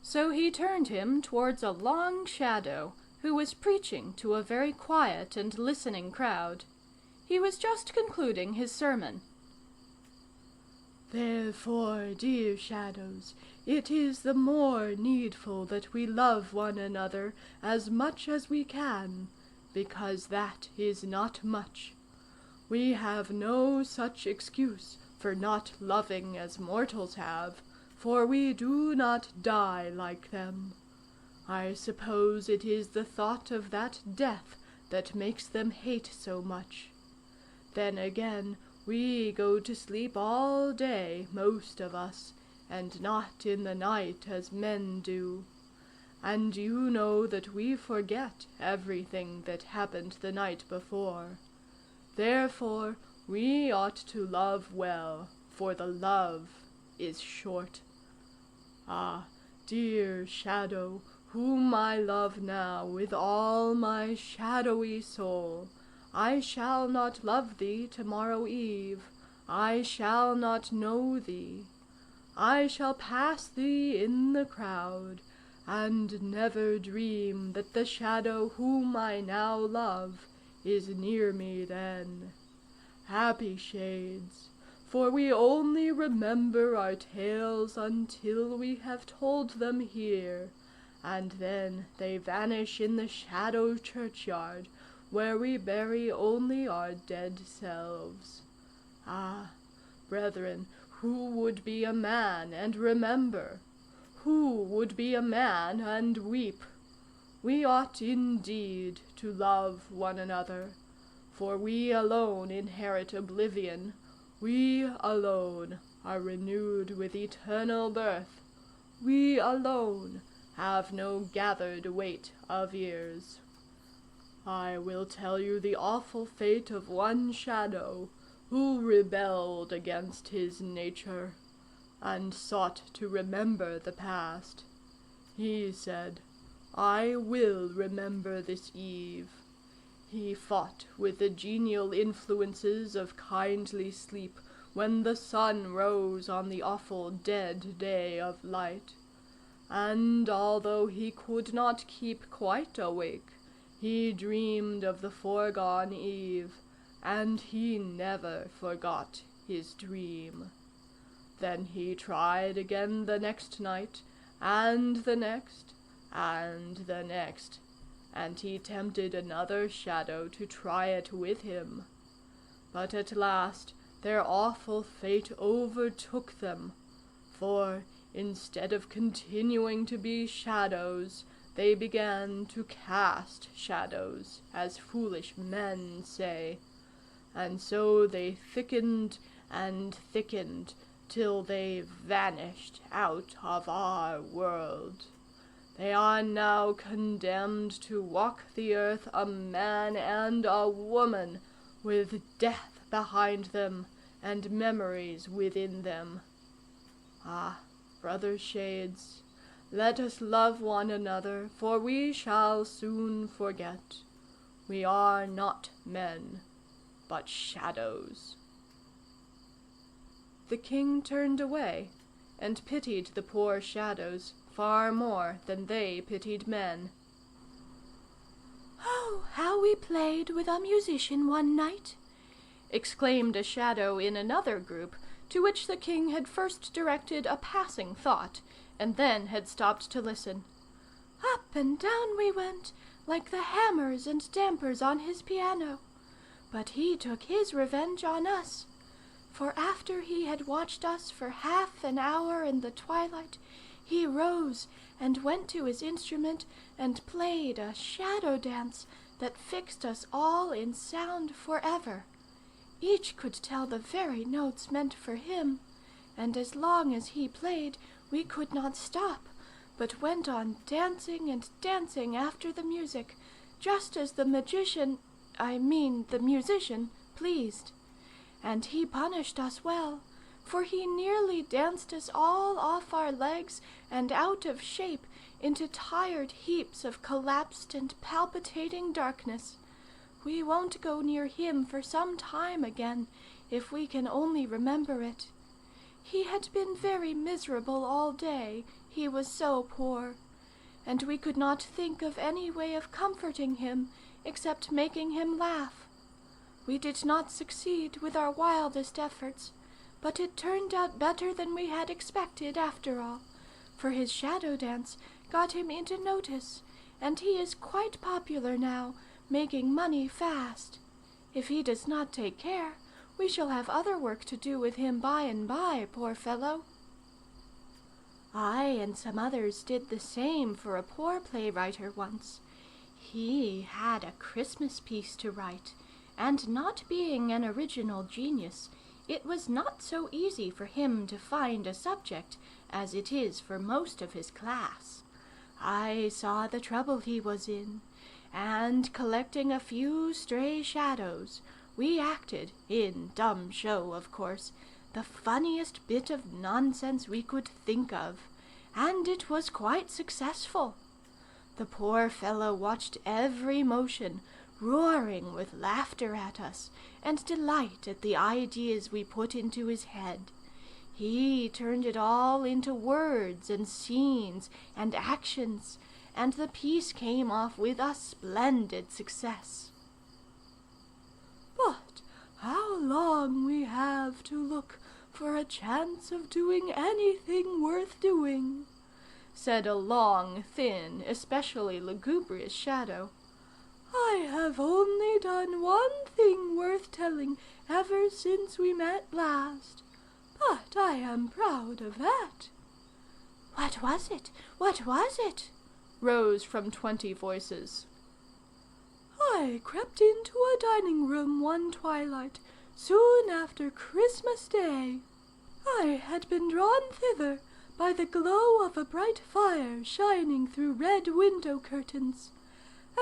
Speaker 2: So he turned him towards a long shadow, who was preaching to a very quiet and listening crowd. He was just concluding his sermon. "Therefore, dear shadows, it is the more needful that we love one another as much as we can, because that is not much. We have no such excuse for not loving as mortals have, for we do not die like them. I suppose it is the thought of that death that makes them hate so much. Then again, we go to sleep all day, most of us, and not in the night as men do. And you know that we forget everything that happened the night before. Therefore, we ought to love well, for the love is short. Ah, dear shadow, whom I love now with all my shadowy soul, I shall not love thee tomorrow eve, I shall not know thee. I shall pass thee in the crowd, and never dream that the shadow whom I now love is near me then. Happy shades, for we only remember our tales until we have told them here, and then they vanish in the shadow churchyard, where we bury only our dead selves. Ah, brethren, who would be a man and remember? Who would be a man and weep? We ought indeed to love one another, for we alone inherit oblivion, we alone are renewed with eternal birth, we alone have no gathered weight of years. I will tell you the awful fate of one shadow who rebelled against his nature, and sought to remember the past. He said, 'I will remember this eve.' He fought with the genial influences of kindly sleep when the sun rose on the awful dead day of light. And although he could not keep quite awake, he dreamed of the foregone eve, and he never forgot his dream. Then he tried again the next night, and the next, and the next, and he tempted another shadow to try it with him. But at last their awful fate overtook them, for, instead of continuing to be shadows, they began to cast shadows, as foolish men say, and so they thickened and thickened till they vanished out of our world. They are now condemned to walk the earth a man and a woman, with death behind them and memories within them. Ah, brother shades, let us love one another, for we shall soon forget. We are not men, but shadows." The king turned away, and pitied the poor shadows far more than they pitied men. "Oh, how we played with a musician one night!" exclaimed a shadow in another group, to which the king had first directed a passing thought, and then had stopped to listen. "Up and down we went, like the hammers and dampers on his piano. But he took his revenge on us, for after he had watched us for half an hour in the twilight, he rose and went to his instrument and played a shadow dance that fixed us all in sound forever. Each could tell the very notes meant for him, and as long as he played we could not stop, but went on dancing and dancing after the music, just as the musician, pleased. And he punished us well, for he nearly danced us all off our legs and out of shape into tired heaps of collapsed and palpitating darkness. We won't go near him for some time again, if we can only remember it. He had been very miserable all day, he was so poor, and we could not think of any way of comforting him except making him laugh. We did not succeed with our wildest efforts, but it turned out better than we had expected after all, for his shadow dance got him into notice, and he is quite popular now, making money fast. If he does not take care, we shall have other work to do with him by and by, poor fellow. I and some others did the same for a poor playwriter once. He had a Christmas piece to write, and not being an original genius, it was not so easy for him to find a subject as it is for most of his class. I saw the trouble he was in, and collecting a few stray shadows, we acted, in dumb show of course, the funniest bit of nonsense we could think of, and it was quite successful. The poor fellow watched every motion, roaring with laughter at us, and delight at the ideas we put into his head. He turned it all into words and scenes and actions, and the piece came off with a splendid success. But how long we have to look for a chance of doing anything worth doing, said a long, thin, especially lugubrious shadow. I have only done one thing worth telling ever since we met last, but I am proud of that. What was it? What was it? Rose from 20 voices. I crept into a dining room one twilight, soon after Christmas Day. I had been drawn thither by the glow of a bright fire shining through red window curtains.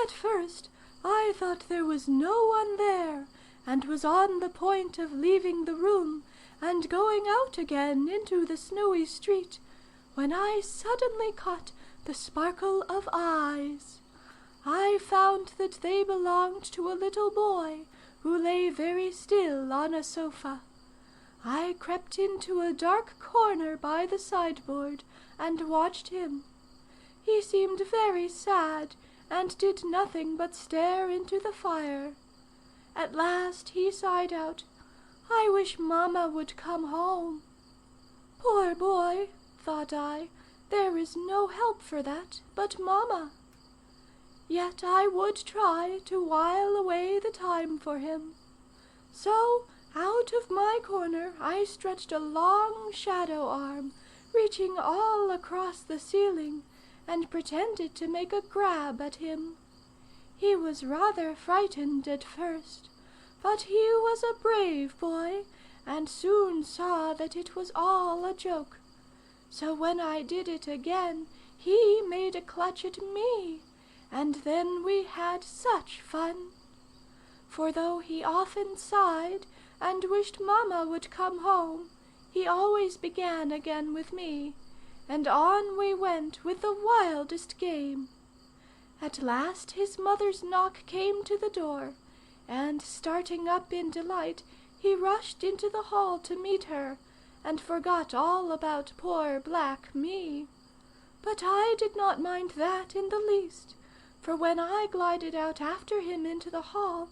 Speaker 2: At first I thought there was no one there, and was on the point of leaving the room and going out again into the snowy street, when I suddenly caught the sparkle of eyes. I found that they belonged to a little boy who lay very still on a sofa. I crept into a dark corner by the sideboard and watched him. He seemed very sad, and did nothing but stare into the fire. At last he sighed out, "I wish Mamma would come home." Poor boy, thought I, there is no help for that but Mamma. Yet I would try to while away the time for him. So out of my corner I stretched a long shadow arm, reaching all across the ceiling, and pretended to make a grab at him. He was rather frightened at first, but he was a brave boy, and soon saw that it was all a joke. So when I did it again, he made a clutch at me, and then we had such fun. For though he often sighed and wished Mamma would come home, he always began again with me, and on we went with the wildest game. At last his mother's knock came to the door, and starting up in delight, he rushed into the hall to meet her, and forgot all about poor black me. But I did not mind that in the least, for when I glided out after him into the hall,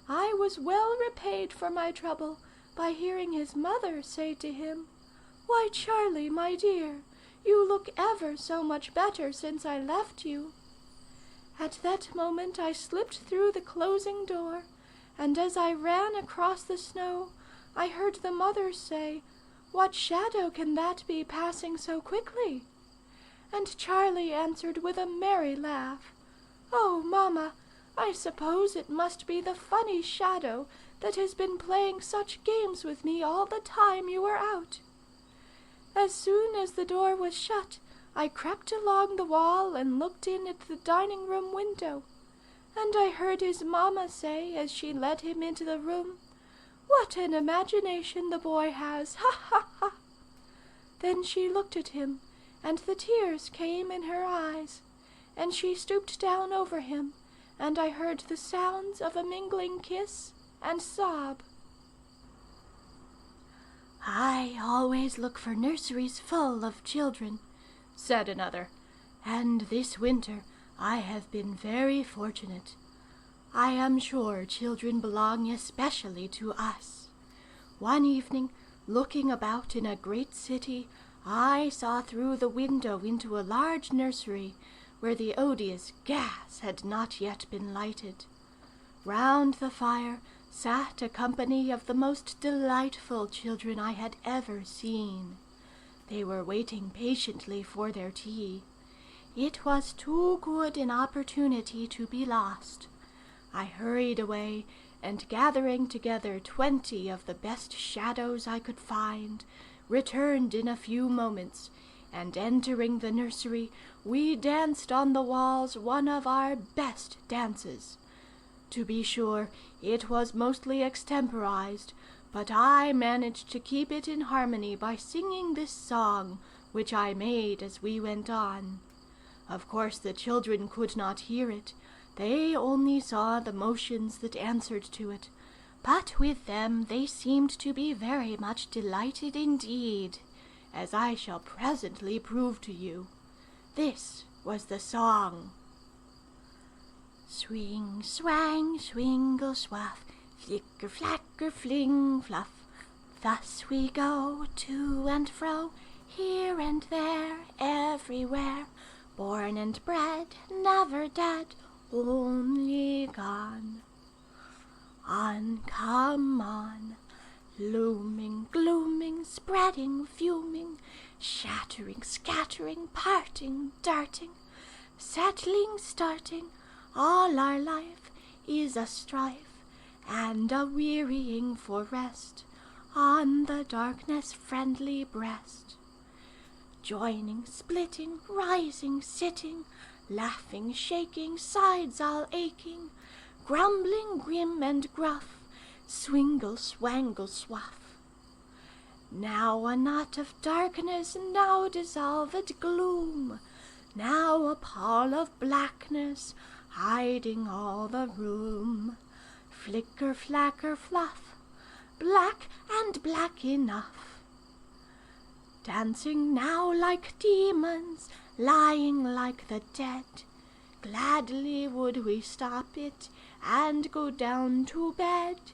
Speaker 2: I was well repaid for my trouble by hearing his mother say to him, "Why, Charlie, my dear, you look ever so much better since I left you." At that moment I slipped through the closing door, and as I ran across the snow, I heard the mother say, 'What shadow can that be passing so quickly?' And Charlie answered with a merry laugh, 'Oh, mamma, I suppose it must be the funny shadow that has been playing such games with me all the time you were out.' As soon as the door was shut, I crept along the wall and looked in at the dining-room window, and I heard his mamma say, as she led him into the room, 'What an imagination the boy has! Ha, ha, ha!' Then she looked at him, and the tears came in her eyes, and she stooped down over him, and I heard the sounds of a mingling kiss and sob." "I always look for nurseries full of children," said another, "and this winter I have been very fortunate. I am sure children belong especially to us. One evening, looking about in a great city, I saw through the window into a large nursery, where the odious gas had not yet been lighted. Round the fire sat a company of the most delightful children I had ever seen. They were waiting patiently for their tea. It was too good an opportunity to be lost. I hurried away, and gathering together 20 of the best shadows I could find, returned in a few moments, and entering the nursery, we danced on the walls one of our best dances. To be sure, it was mostly extemporized, but I managed to keep it in harmony by singing this song, which I made as we went on. Of course the children could not hear it. They only saw the motions that answered to it, but with them they seemed to be very much delighted indeed, as I shall presently prove to you. This was the song: "Swing, swang, swingle, swaff, flicker, flacker, fling, fluff. Thus we go to and fro, here and there, everywhere, born and bred, never dead, only gone. On, come on, looming, glooming, spreading, fuming, shattering, scattering, parting, darting, settling, starting, all our life is a strife, and a wearying for rest on the darkness' friendly breast. Joining, splitting, rising, sitting, laughing, shaking, sides all aching, grumbling, grim and gruff, swingle, swangle, swaff. Now a knot of darkness, now dissolved gloom, now a pall of blackness, hiding all the room. Flicker, flacker, fluff, black and black enough. Dancing now like demons, lying like the dead. Gladly would we stop it and go down to bed.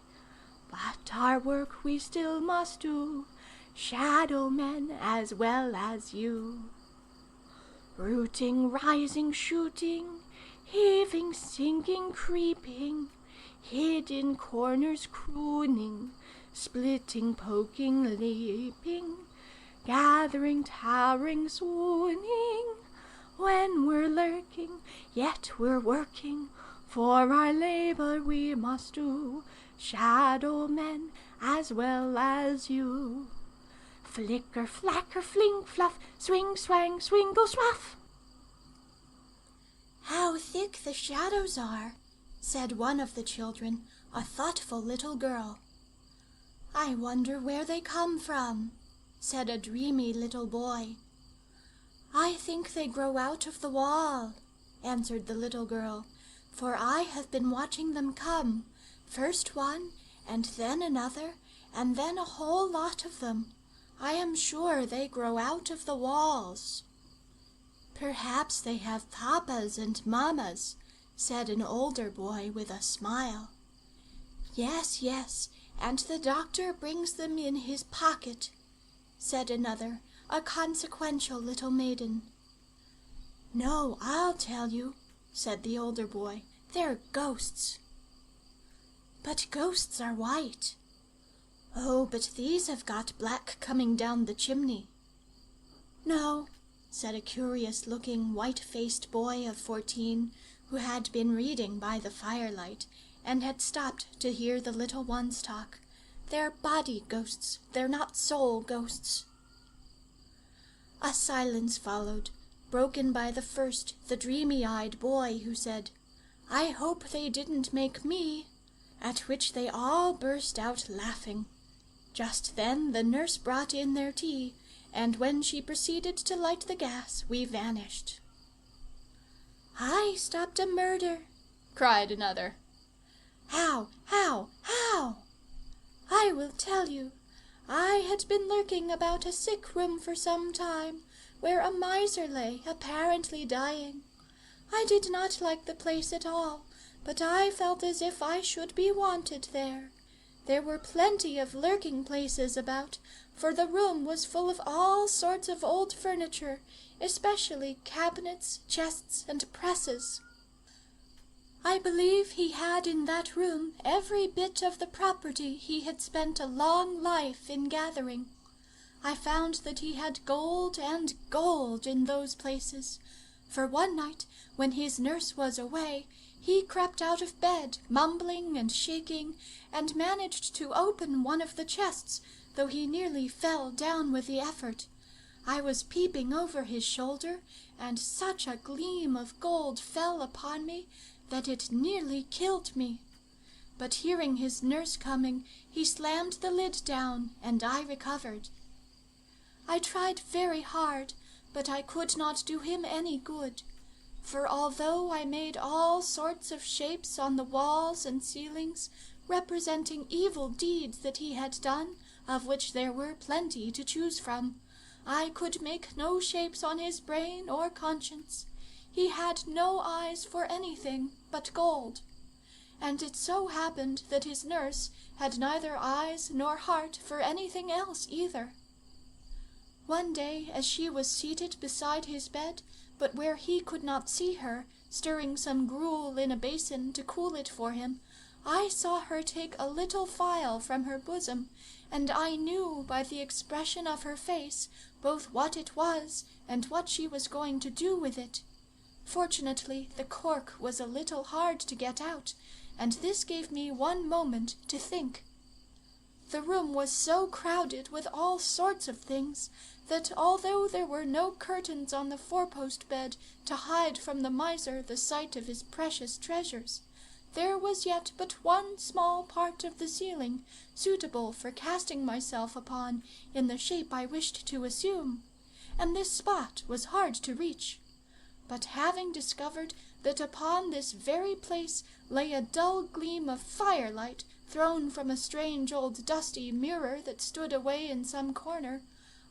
Speaker 2: But our work we still must do, shadow men as well as you. Rooting, rising, shooting, heaving, sinking, creeping, hid in corners crooning, splitting, poking, leaping, gathering, towering, swooning. When we're lurking, yet we're working, for our labor we must do, shadow men as well as you. Flicker, flacker, fling, fluff, swing, swang, swingle, swaff." "How thick the shadows are," said one of the children, a thoughtful little girl. "I wonder where they come from," said a dreamy little boy. "I think they grow out of the wall," answered the little girl, "for I have been watching them come, first one, and then another, and then a whole lot of them. I am sure they grow out of the walls." "Perhaps they have papas and mammas," said an older boy with a smile. "Yes, yes, and the doctor brings them in his pocket," said another, a consequential little maiden. "No, I'll tell you," said the older boy. "They're ghosts."
Speaker 3: but ghosts are white." "Oh, but these have got black coming down the chimney." "No," said a curious-looking, white-faced boy of 14, who had been reading by the firelight, and had stopped to hear the little ones talk. "They're body ghosts. They're not soul ghosts." A silence followed, broken by the first, the dreamy-eyed boy, who said, "I hope they didn't make me," at which they all burst out laughing. Just then the nurse brought in their tea, and when she proceeded to light the gas, we vanished. "I stopped a murder," cried another. How? How?" "I will tell you. I had been lurking about a sick room for some time, where a miser lay, apparently dying. I did not like the place at all, but I felt as if I should be wanted there. There were plenty of lurking places about, for the room was full of all sorts of old furniture, especially cabinets, chests, and presses. I believe he had in that room every bit of the property he had spent a long life in gathering. I found that he had gold and gold in those places, for one night, when his nurse was away, he crept out of bed, mumbling and shaking, and managed to open one of the chests, though he nearly fell down with the effort. I was peeping over his shoulder, and such a gleam of gold fell upon me that it nearly killed me. But hearing his nurse coming, he slammed the lid down, and I recovered. I tried very hard, but I could not do him any good, for although I made all sorts of shapes on the walls and ceilings, representing evil deeds that he had done, of which there were plenty to choose from, I could make no shapes on his brain or conscience. He had no eyes for anything but gold, and it so happened that his nurse had neither eyes nor heart for anything else either. One day, as she was seated beside his bed, but where he could not see her, stirring some gruel in a basin to cool it for him, I saw her take a little phial from her bosom, and I knew by the expression of her face both what it was and what she was going to do with it. Fortunately, the cork was a little hard to get out, and this gave me one moment to think. The room was so crowded with all sorts of things that although there were no curtains on the four-post bed to hide from the miser the sight of his precious treasures, there was yet but one small part of the ceiling suitable for casting myself upon in the shape I wished to assume, and this spot was hard to reach. But having discovered that upon this very place lay a dull gleam of firelight thrown from a strange old dusty mirror that stood away in some corner,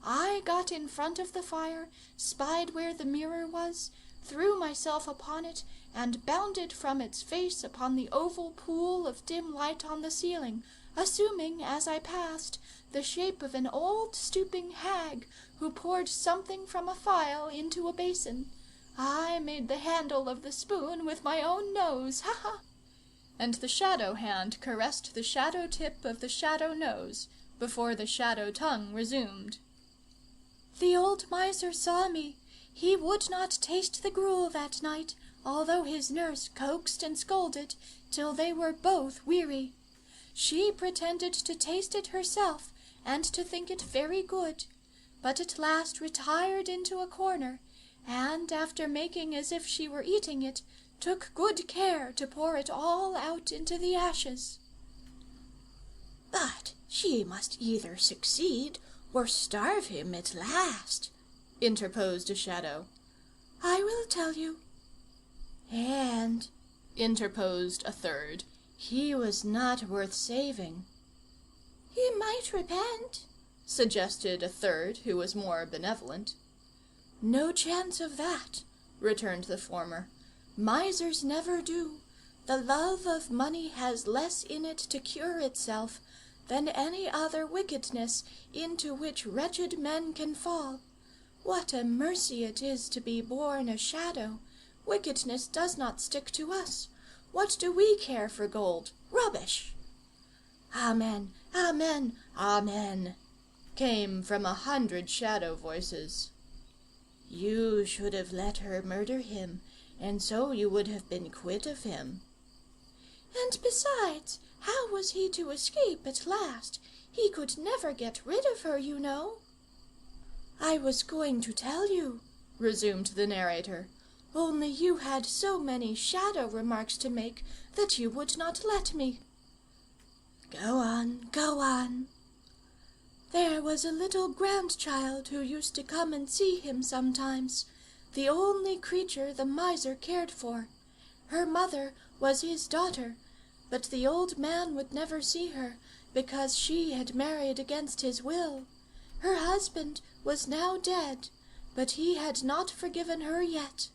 Speaker 3: I got in front of the fire, spied where the mirror was, threw myself upon it, and bounded from its face upon the oval pool of dim light on the ceiling, assuming, as I passed, the shape of an old stooping hag, who poured something from a phial into a basin. I made the handle of the spoon with my own nose, ha ha!" And the shadow hand caressed the shadow tip of the shadow nose, before the shadow tongue resumed. "The old miser saw me. He would not taste the gruel that night, although his nurse coaxed and scolded, till they were both weary. She pretended to taste it herself, and to think it very good, but at last retired into a corner, and, after making as if she were eating it, took good care to pour it all out into the ashes."
Speaker 2: "But she must either succeed or starve him at last," interposed a shadow.
Speaker 3: "I will tell you."
Speaker 2: "And," interposed a third, "he was not worth saving."
Speaker 3: "He might repent,"
Speaker 2: suggested a third who was more benevolent. "No chance of that," returned the former. "Misers never do. The love of money has less in it to cure itself than any other wickedness into which wretched men can fall. What a mercy it is to be born a shadow! Wickedness does not stick to us. What do we care for gold? Rubbish!"
Speaker 3: Amen, amen, amen, came from 100 shadow voices. You should have let her murder him, and so you would have been quit of him. And besides, how was he to escape at last? He could never get rid of her, you know. I was going to tell you, resumed the narrator, only you had so many shadow remarks to make that you would not let me. Go on, go on. There was a little grandchild who used to come and see him sometimes, the only creature the miser cared for. Her mother was his daughter, but the old man would never see her, because she had married against his will. Her husband was now dead, but he had not forgiven her yet.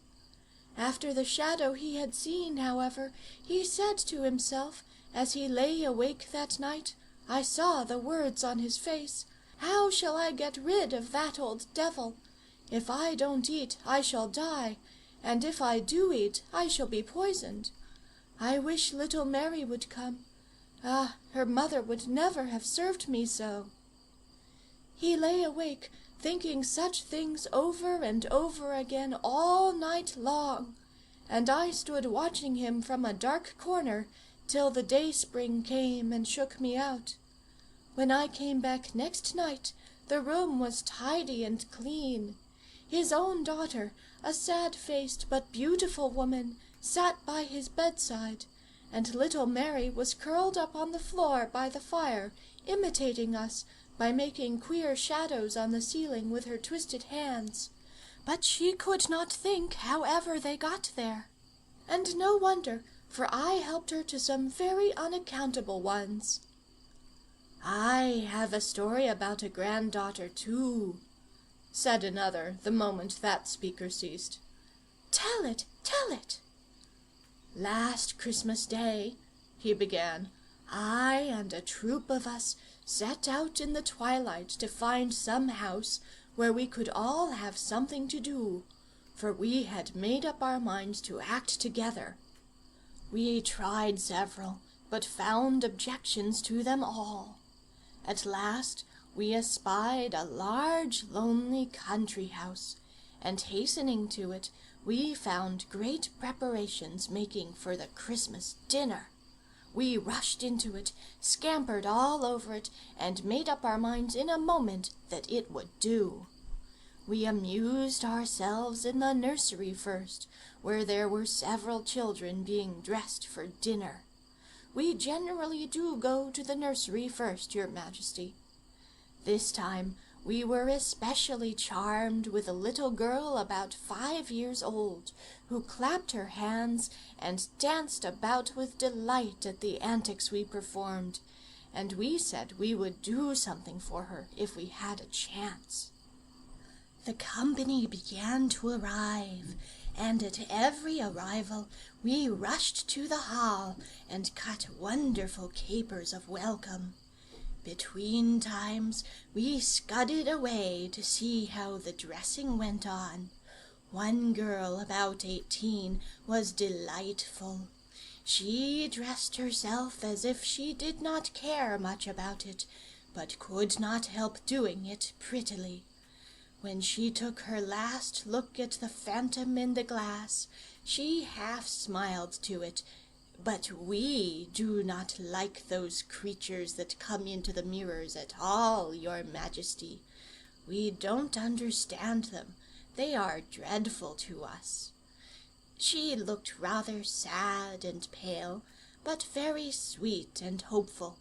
Speaker 3: After the shadow he had seen, however, he said to himself, as he lay awake that night, I saw the words on his face, how shall I get rid of that old devil? If I don't eat, I shall die, and if I do eat, I shall be poisoned. I wish little Mary would come. Ah, her mother would never have served me so. He lay awake, thinking such things over and over again all night long, and I stood watching him from a dark corner till the dayspring came and shook me out. When I came back next night, the room was tidy and clean. His own daughter, a sad-faced but beautiful woman, sat by his bedside, and little Mary was curled up on the floor by the fire, imitating us by making queer shadows on the ceiling with her twisted hands. But she could not think how ever they got there. And no wonder, for I helped her to some very unaccountable ones. I have a story about a granddaughter, too, said another, the moment that speaker ceased. Tell it, tell it. Last Christmas Day, he began, I and a troop of us set out in the twilight to find some house where we could all have something to do, for we had made up our minds to act together. We tried several, but found objections to them all. At last we espied a large, lonely country house, and hastening to it, we found great preparations making for the Christmas dinner. We rushed into it, scampered all over it, and made up our minds in a moment that it would do. We amused ourselves in the nursery first, where there were several children being dressed for dinner. We generally do go to the nursery first, your Majesty. This time we were especially charmed with a little girl about 5 years old, who clapped her hands and danced about with delight at the antics we performed, and we said we would do something for her if we had a chance. The company began to arrive, and at every arrival we rushed to the hall and cut wonderful capers of welcome. Between times we scudded away to see how the dressing went on. One girl about 18 was delightful. She dressed herself as if she did not care much about it, but could not help doing it prettily. When she took her last look at the phantom in the glass, she half smiled to it. But we do not like those creatures that come into the mirrors at all, your Majesty. We don't understand them. They are dreadful to us. She looked rather sad and pale, but very sweet and hopeful.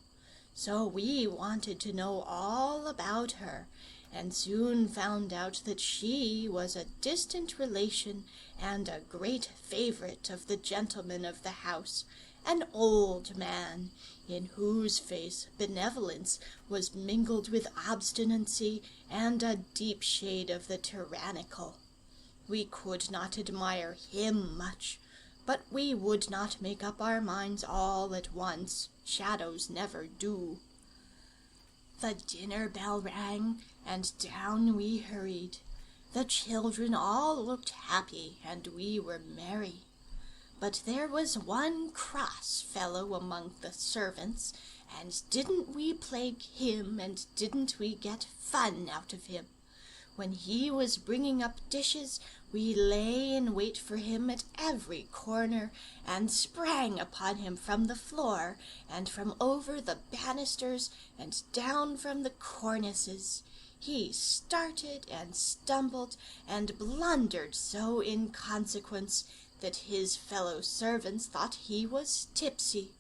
Speaker 3: So we wanted to know all about her, and soon found out that she was a distant relation and a great favorite of the gentleman of the house, an old man, in whose face benevolence was mingled with obstinacy and a deep shade of the tyrannical. We could not admire him much, but we would not make up our minds all at once. Shadows never do. The dinner bell rang, and down we hurried. The children all looked happy, and we were merry. But there was one cross fellow among the servants, and didn't we plague him, and didn't we get fun out of him? When he was bringing up dishes, we lay in wait for him at every corner, and sprang upon him from the floor, and from over the banisters, and down from the cornices. He started and stumbled and blundered so in consequence that his fellow servants thought he was tipsy.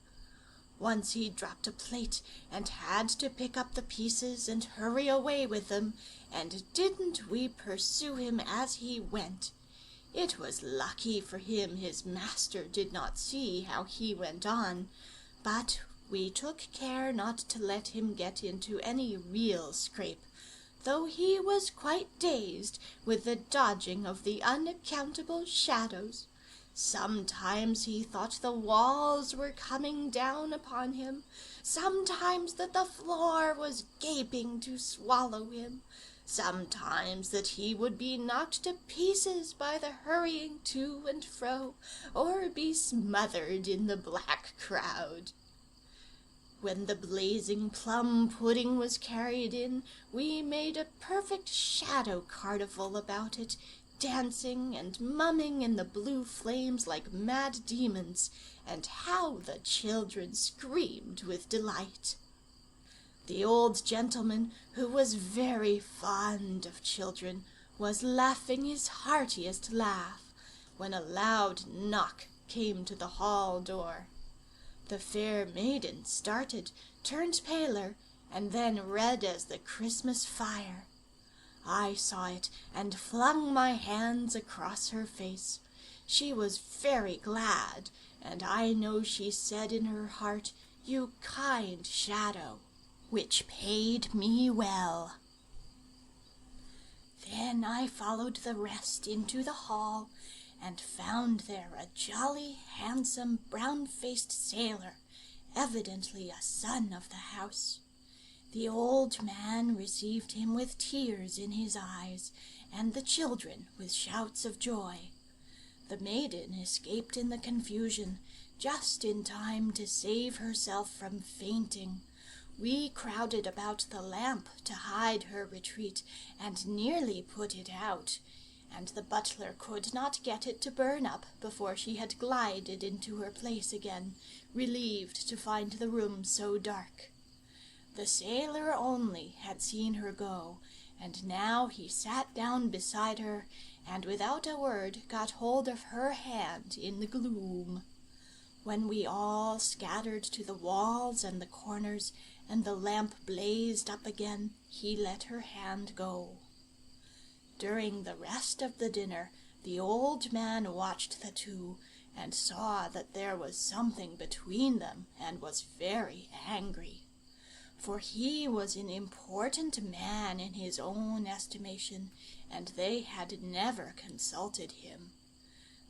Speaker 3: Once he dropped a plate and had to pick up the pieces and hurry away with them, and didn't we pursue him as he went? It was lucky for him his master did not see how he went on, but we took care not to let him get into any real scrape, though he was quite dazed with the dodging of the unaccountable shadows. Sometimes he thought the walls were coming down upon him, sometimes that the floor was gaping to swallow him, sometimes that he would be knocked to pieces by the hurrying to and fro, or be smothered in the black crowd. When the blazing plum pudding was carried in, we made a perfect shadow carnival about it, dancing and mumming in the blue flames like mad demons, and how the children screamed with delight. The old gentleman, who was very fond of children, was laughing his heartiest laugh, when a loud knock came to the hall door. The fair maiden started, turned paler, and then red as the Christmas fire. I saw it, and flung my hands across her face. She was very glad, and I know she said in her heart, "You kind shadow," which paid me well. Then I followed the rest into the hall, and found there a jolly, handsome, brown-faced sailor, evidently a son of the house. The old man received him with tears in his eyes, and the children with shouts of joy. The maiden escaped in the confusion, just in time to save herself from fainting. We crowded about the lamp to hide her retreat, and nearly put it out, and the butler could not get it to burn up before she had glided into her place again, relieved to find the room so dark. The sailor only had seen her go, and now he sat down beside her, and without a word got hold of her hand in the gloom. When we all scattered to the walls and the corners, and the lamp blazed up again, he let her hand go. During the rest of the dinner, the old man watched the two, and saw that there was something between them, and was very angry. For he was an important man in his own estimation, and they had never consulted him.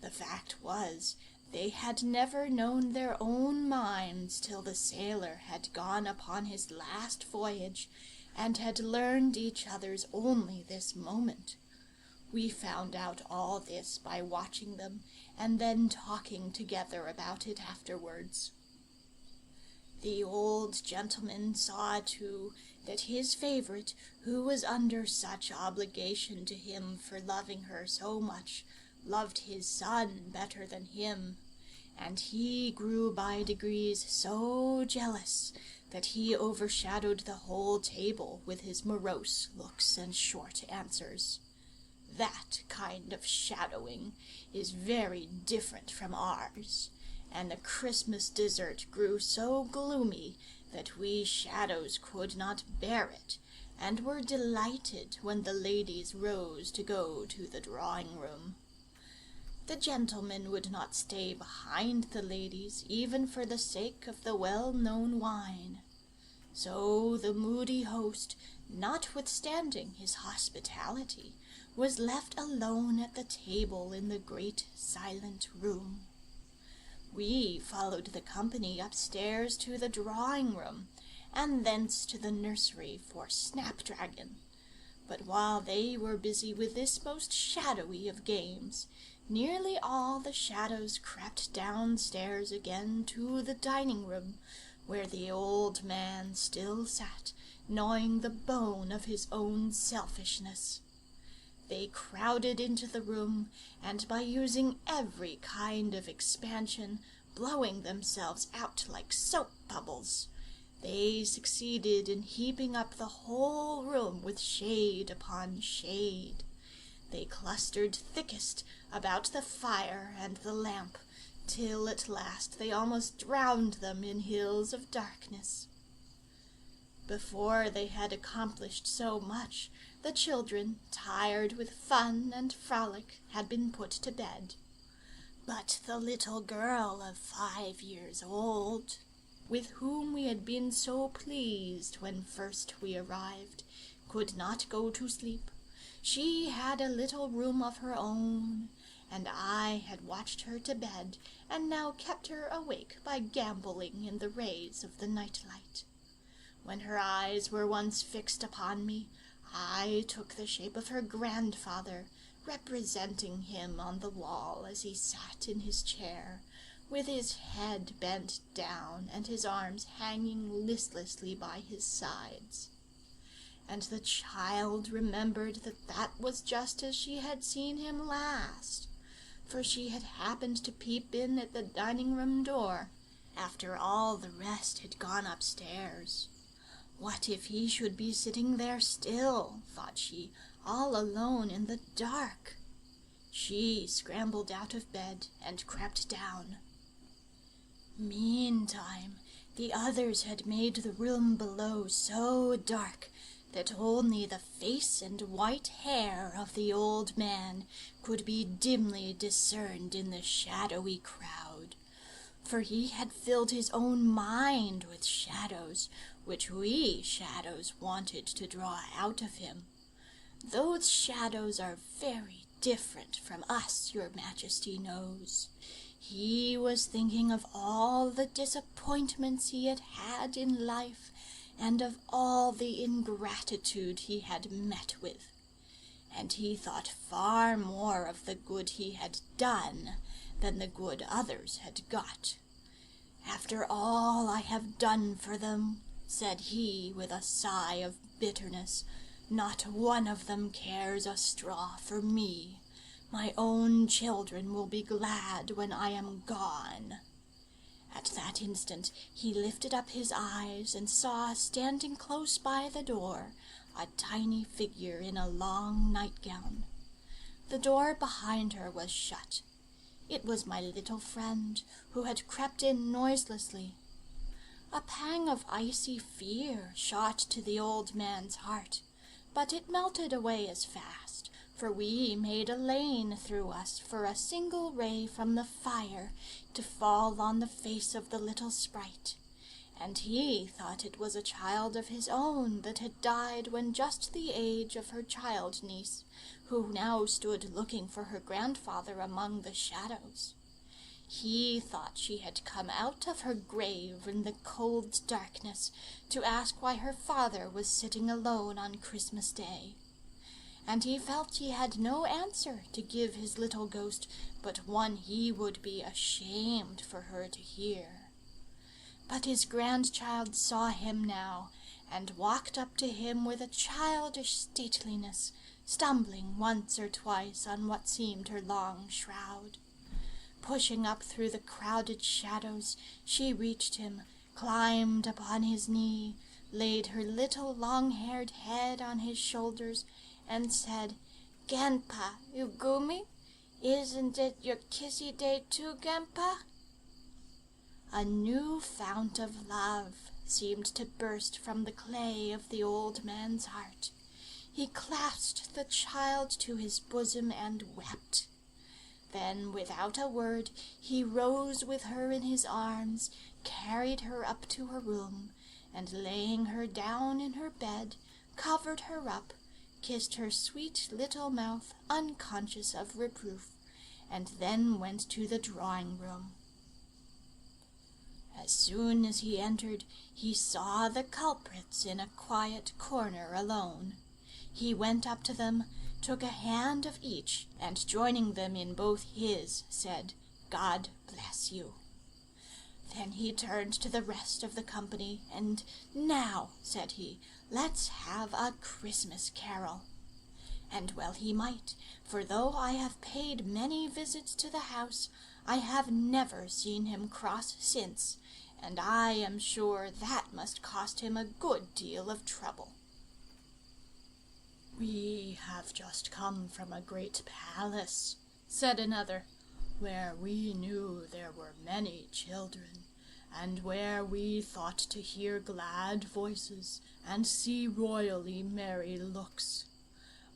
Speaker 3: The fact was, they had never known their own minds till the sailor had gone upon his last voyage, and had learned each other's only this moment. We found out all this by watching them, and then talking together about it afterwards. The old gentleman saw, too, that his favorite, who was under such obligation to him for loving her so much, loved his son better than him, and he grew by degrees so jealous that he overshadowed the whole table with his morose looks and short answers. That kind of shadowing is very different from ours, and the Christmas dessert grew so gloomy that we shadows could not bear it, and were delighted when the ladies rose to go to the drawing-room. The gentlemen would not stay behind the ladies, even for the sake of the well-known wine. So the moody host, notwithstanding his hospitality, was left alone at the table in the great silent room. We followed the company upstairs to the drawing-room, and thence to the nursery for snapdragon. But while they were busy with this most shadowy of games, nearly all the shadows crept downstairs again to the dining room, where the old man still sat, gnawing the bone of his own selfishness. They crowded into the room, and by using every kind of expansion, blowing themselves out like soap bubbles, they succeeded in heaping up the whole room with shade upon shade. They clustered thickest about the fire and the lamp, till at last they almost drowned them in hills of darkness. Before they had accomplished so much, the children, tired with fun and frolic, had been put to bed. But the little girl of 5 years old, with whom we had been so pleased when first we arrived, could not go to sleep. She had a little room of her own, and I had watched her to bed, and now kept her awake by gambolling in the rays of the night-light. When her eyes were once fixed upon me, I took the shape of her grandfather, representing him on the wall as he sat in his chair, with his head bent down and his arms hanging listlessly by his sides. And the child remembered that that was just as she had seen him last, for she had happened to peep in at the dining-room door, after all the rest had gone upstairs. What if he should be sitting there still, thought she, all alone in the dark? She scrambled out of bed and crept down. Meantime, the others had made the room below so dark that only the face and white hair of the old man could be dimly discerned in the shadowy crowd, for he had filled his own mind with shadows, which we shadows wanted to draw out of him. Those shadows are very different from us, your Majesty knows. He was thinking of all the disappointments he had had in life, and of all the ingratitude he had met with. And he thought far more of the good he had done than the good others had got. After all I have done for them, said he with a sigh of bitterness, not one of them cares a straw for me. My own children will be glad when I am gone. At that instant he lifted up his eyes and saw, standing close by the door, a tiny figure in a long nightgown. The door behind her was shut. It was my little friend, who had crept in noiselessly. A pang of icy fear shot to the old man's heart, but it melted away as fast, for we made a lane through us for a single ray from the fire to fall on the face of the little sprite, and he thought it was a child of his own that had died when just the age of her child-niece, who now stood looking for her grandfather among the shadows. He thought she had come out of her grave in the cold darkness to ask why her father was sitting alone on Christmas Day. And he felt he had no answer to give his little ghost, but one he would be ashamed for her to hear. But his grandchild saw him now, and walked up to him with a childish stateliness, stumbling once or twice on what seemed her long shroud. Pushing up through the crowded shadows, she reached him, climbed upon his knee, laid her little long-haired head on his shoulders, and said, "Grandpa, you goomy? Isn't it your kissy day too, Grandpa?" A new fount of love seemed to burst from the clay of the old man's heart. He clasped the child to his bosom and wept. Then, without a word, he rose with her in his arms, carried her up to her room, and laying her down in her bed, covered her up, kissed her sweet little mouth, unconscious of reproof, and then went to the drawing-room. As soon as he entered, he saw the culprits in a quiet corner alone. He went up to them, took a hand of each, and joining them in both his, said, "God bless you." Then he turned to the rest of the company, and "Now," said he, "let's have a Christmas carol." And well he might, for though I have paid many visits to the house, I have never seen him cross since, and I am sure that must cost him a good deal of trouble. "We have just come from a great palace," said another, "where we knew there were many children, and where we thought to hear glad voices and see royally merry looks.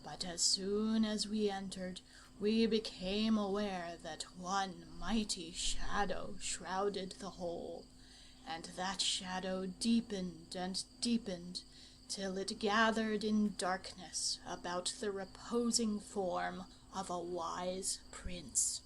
Speaker 3: But as soon as we entered, we became aware that one mighty shadow shrouded the whole, and that shadow deepened and deepened, till it gathered in darkness about the reposing form of a wise prince.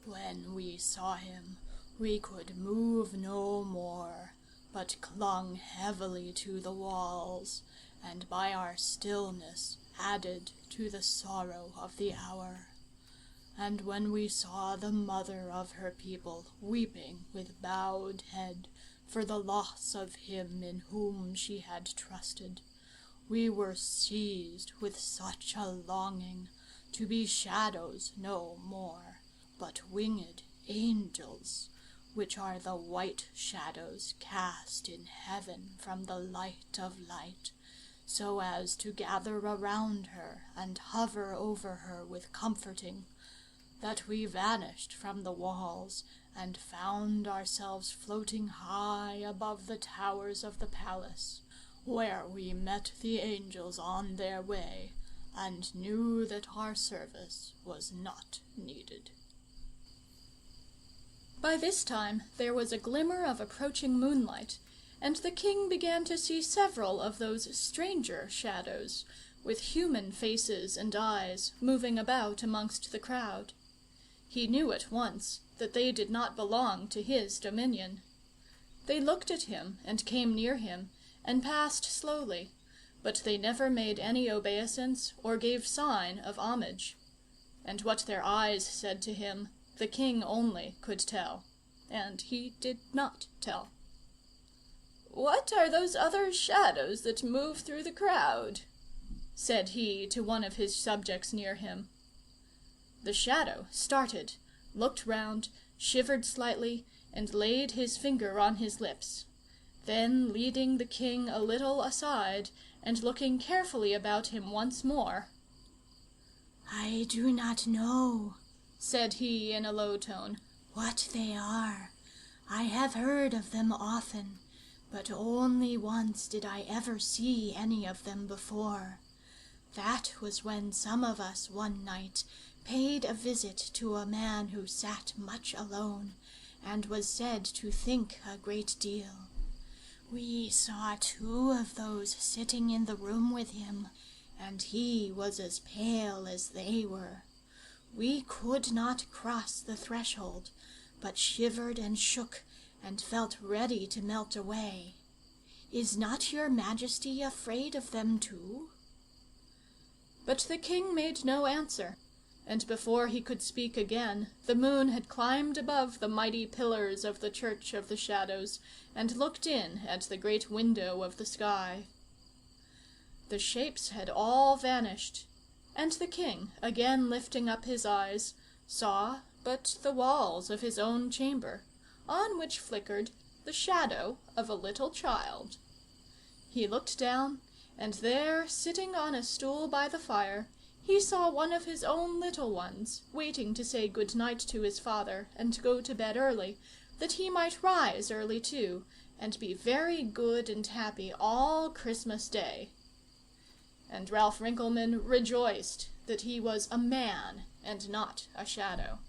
Speaker 3: When we saw him, we could move no more, but clung heavily to the walls, and by our stillness added to the sorrow of the hour. And when we saw the mother of her people weeping with bowed head for the loss of him in whom she had trusted, we were seized with such a longing to be shadows no more, but winged angels, which are the white shadows cast in heaven from the light of light, so as to gather around her and hover over her with comforting, that we vanished from the walls and found ourselves floating high above the towers of the palace, where we met the angels on their way, and knew that our service was not needed." By this time there was a glimmer of approaching moonlight, and the king began to see several of those stranger shadows, with human faces and eyes, moving about amongst the crowd. He knew at once that they did not belong to his dominion. They looked at him, and came near him, and passed slowly, but they never made any obeisance or gave sign of homage. And what their eyes said to him, the king only could tell, and he did not tell. "What are those other shadows that move through the crowd?" said he to one of his subjects near him. The shadow started, looked round, shivered slightly, and laid his finger on his lips. Then, leading the king a little aside, and looking carefully about him once more, "I do not know," said he in a low tone, "what they are. I have heard of them often, but only once did I ever see any of them before. That was when some of us one night paid a visit to a man who sat much alone, and was said to think a great deal. We saw two of those sitting in the room with him, and he was as pale as they were. We could not cross the threshold, but shivered and shook, and felt ready to melt away. Is not your Majesty afraid of them too?" But the king made no answer, and before he could speak again, the moon had climbed above the mighty pillars of the Church of the Shadows, and looked in at the great window of the sky. The shapes had all vanished, and the king, again lifting up his eyes, saw but the walls of his own chamber, on which flickered the shadow of a little child. He looked down, and there, sitting on a stool by the fire, he saw one of his own little ones, waiting to say good night to his father and go to bed early, that he might rise early too, and be very good and happy all Christmas Day. And Ralph Rinkelmann rejoiced that he was a man and not a shadow.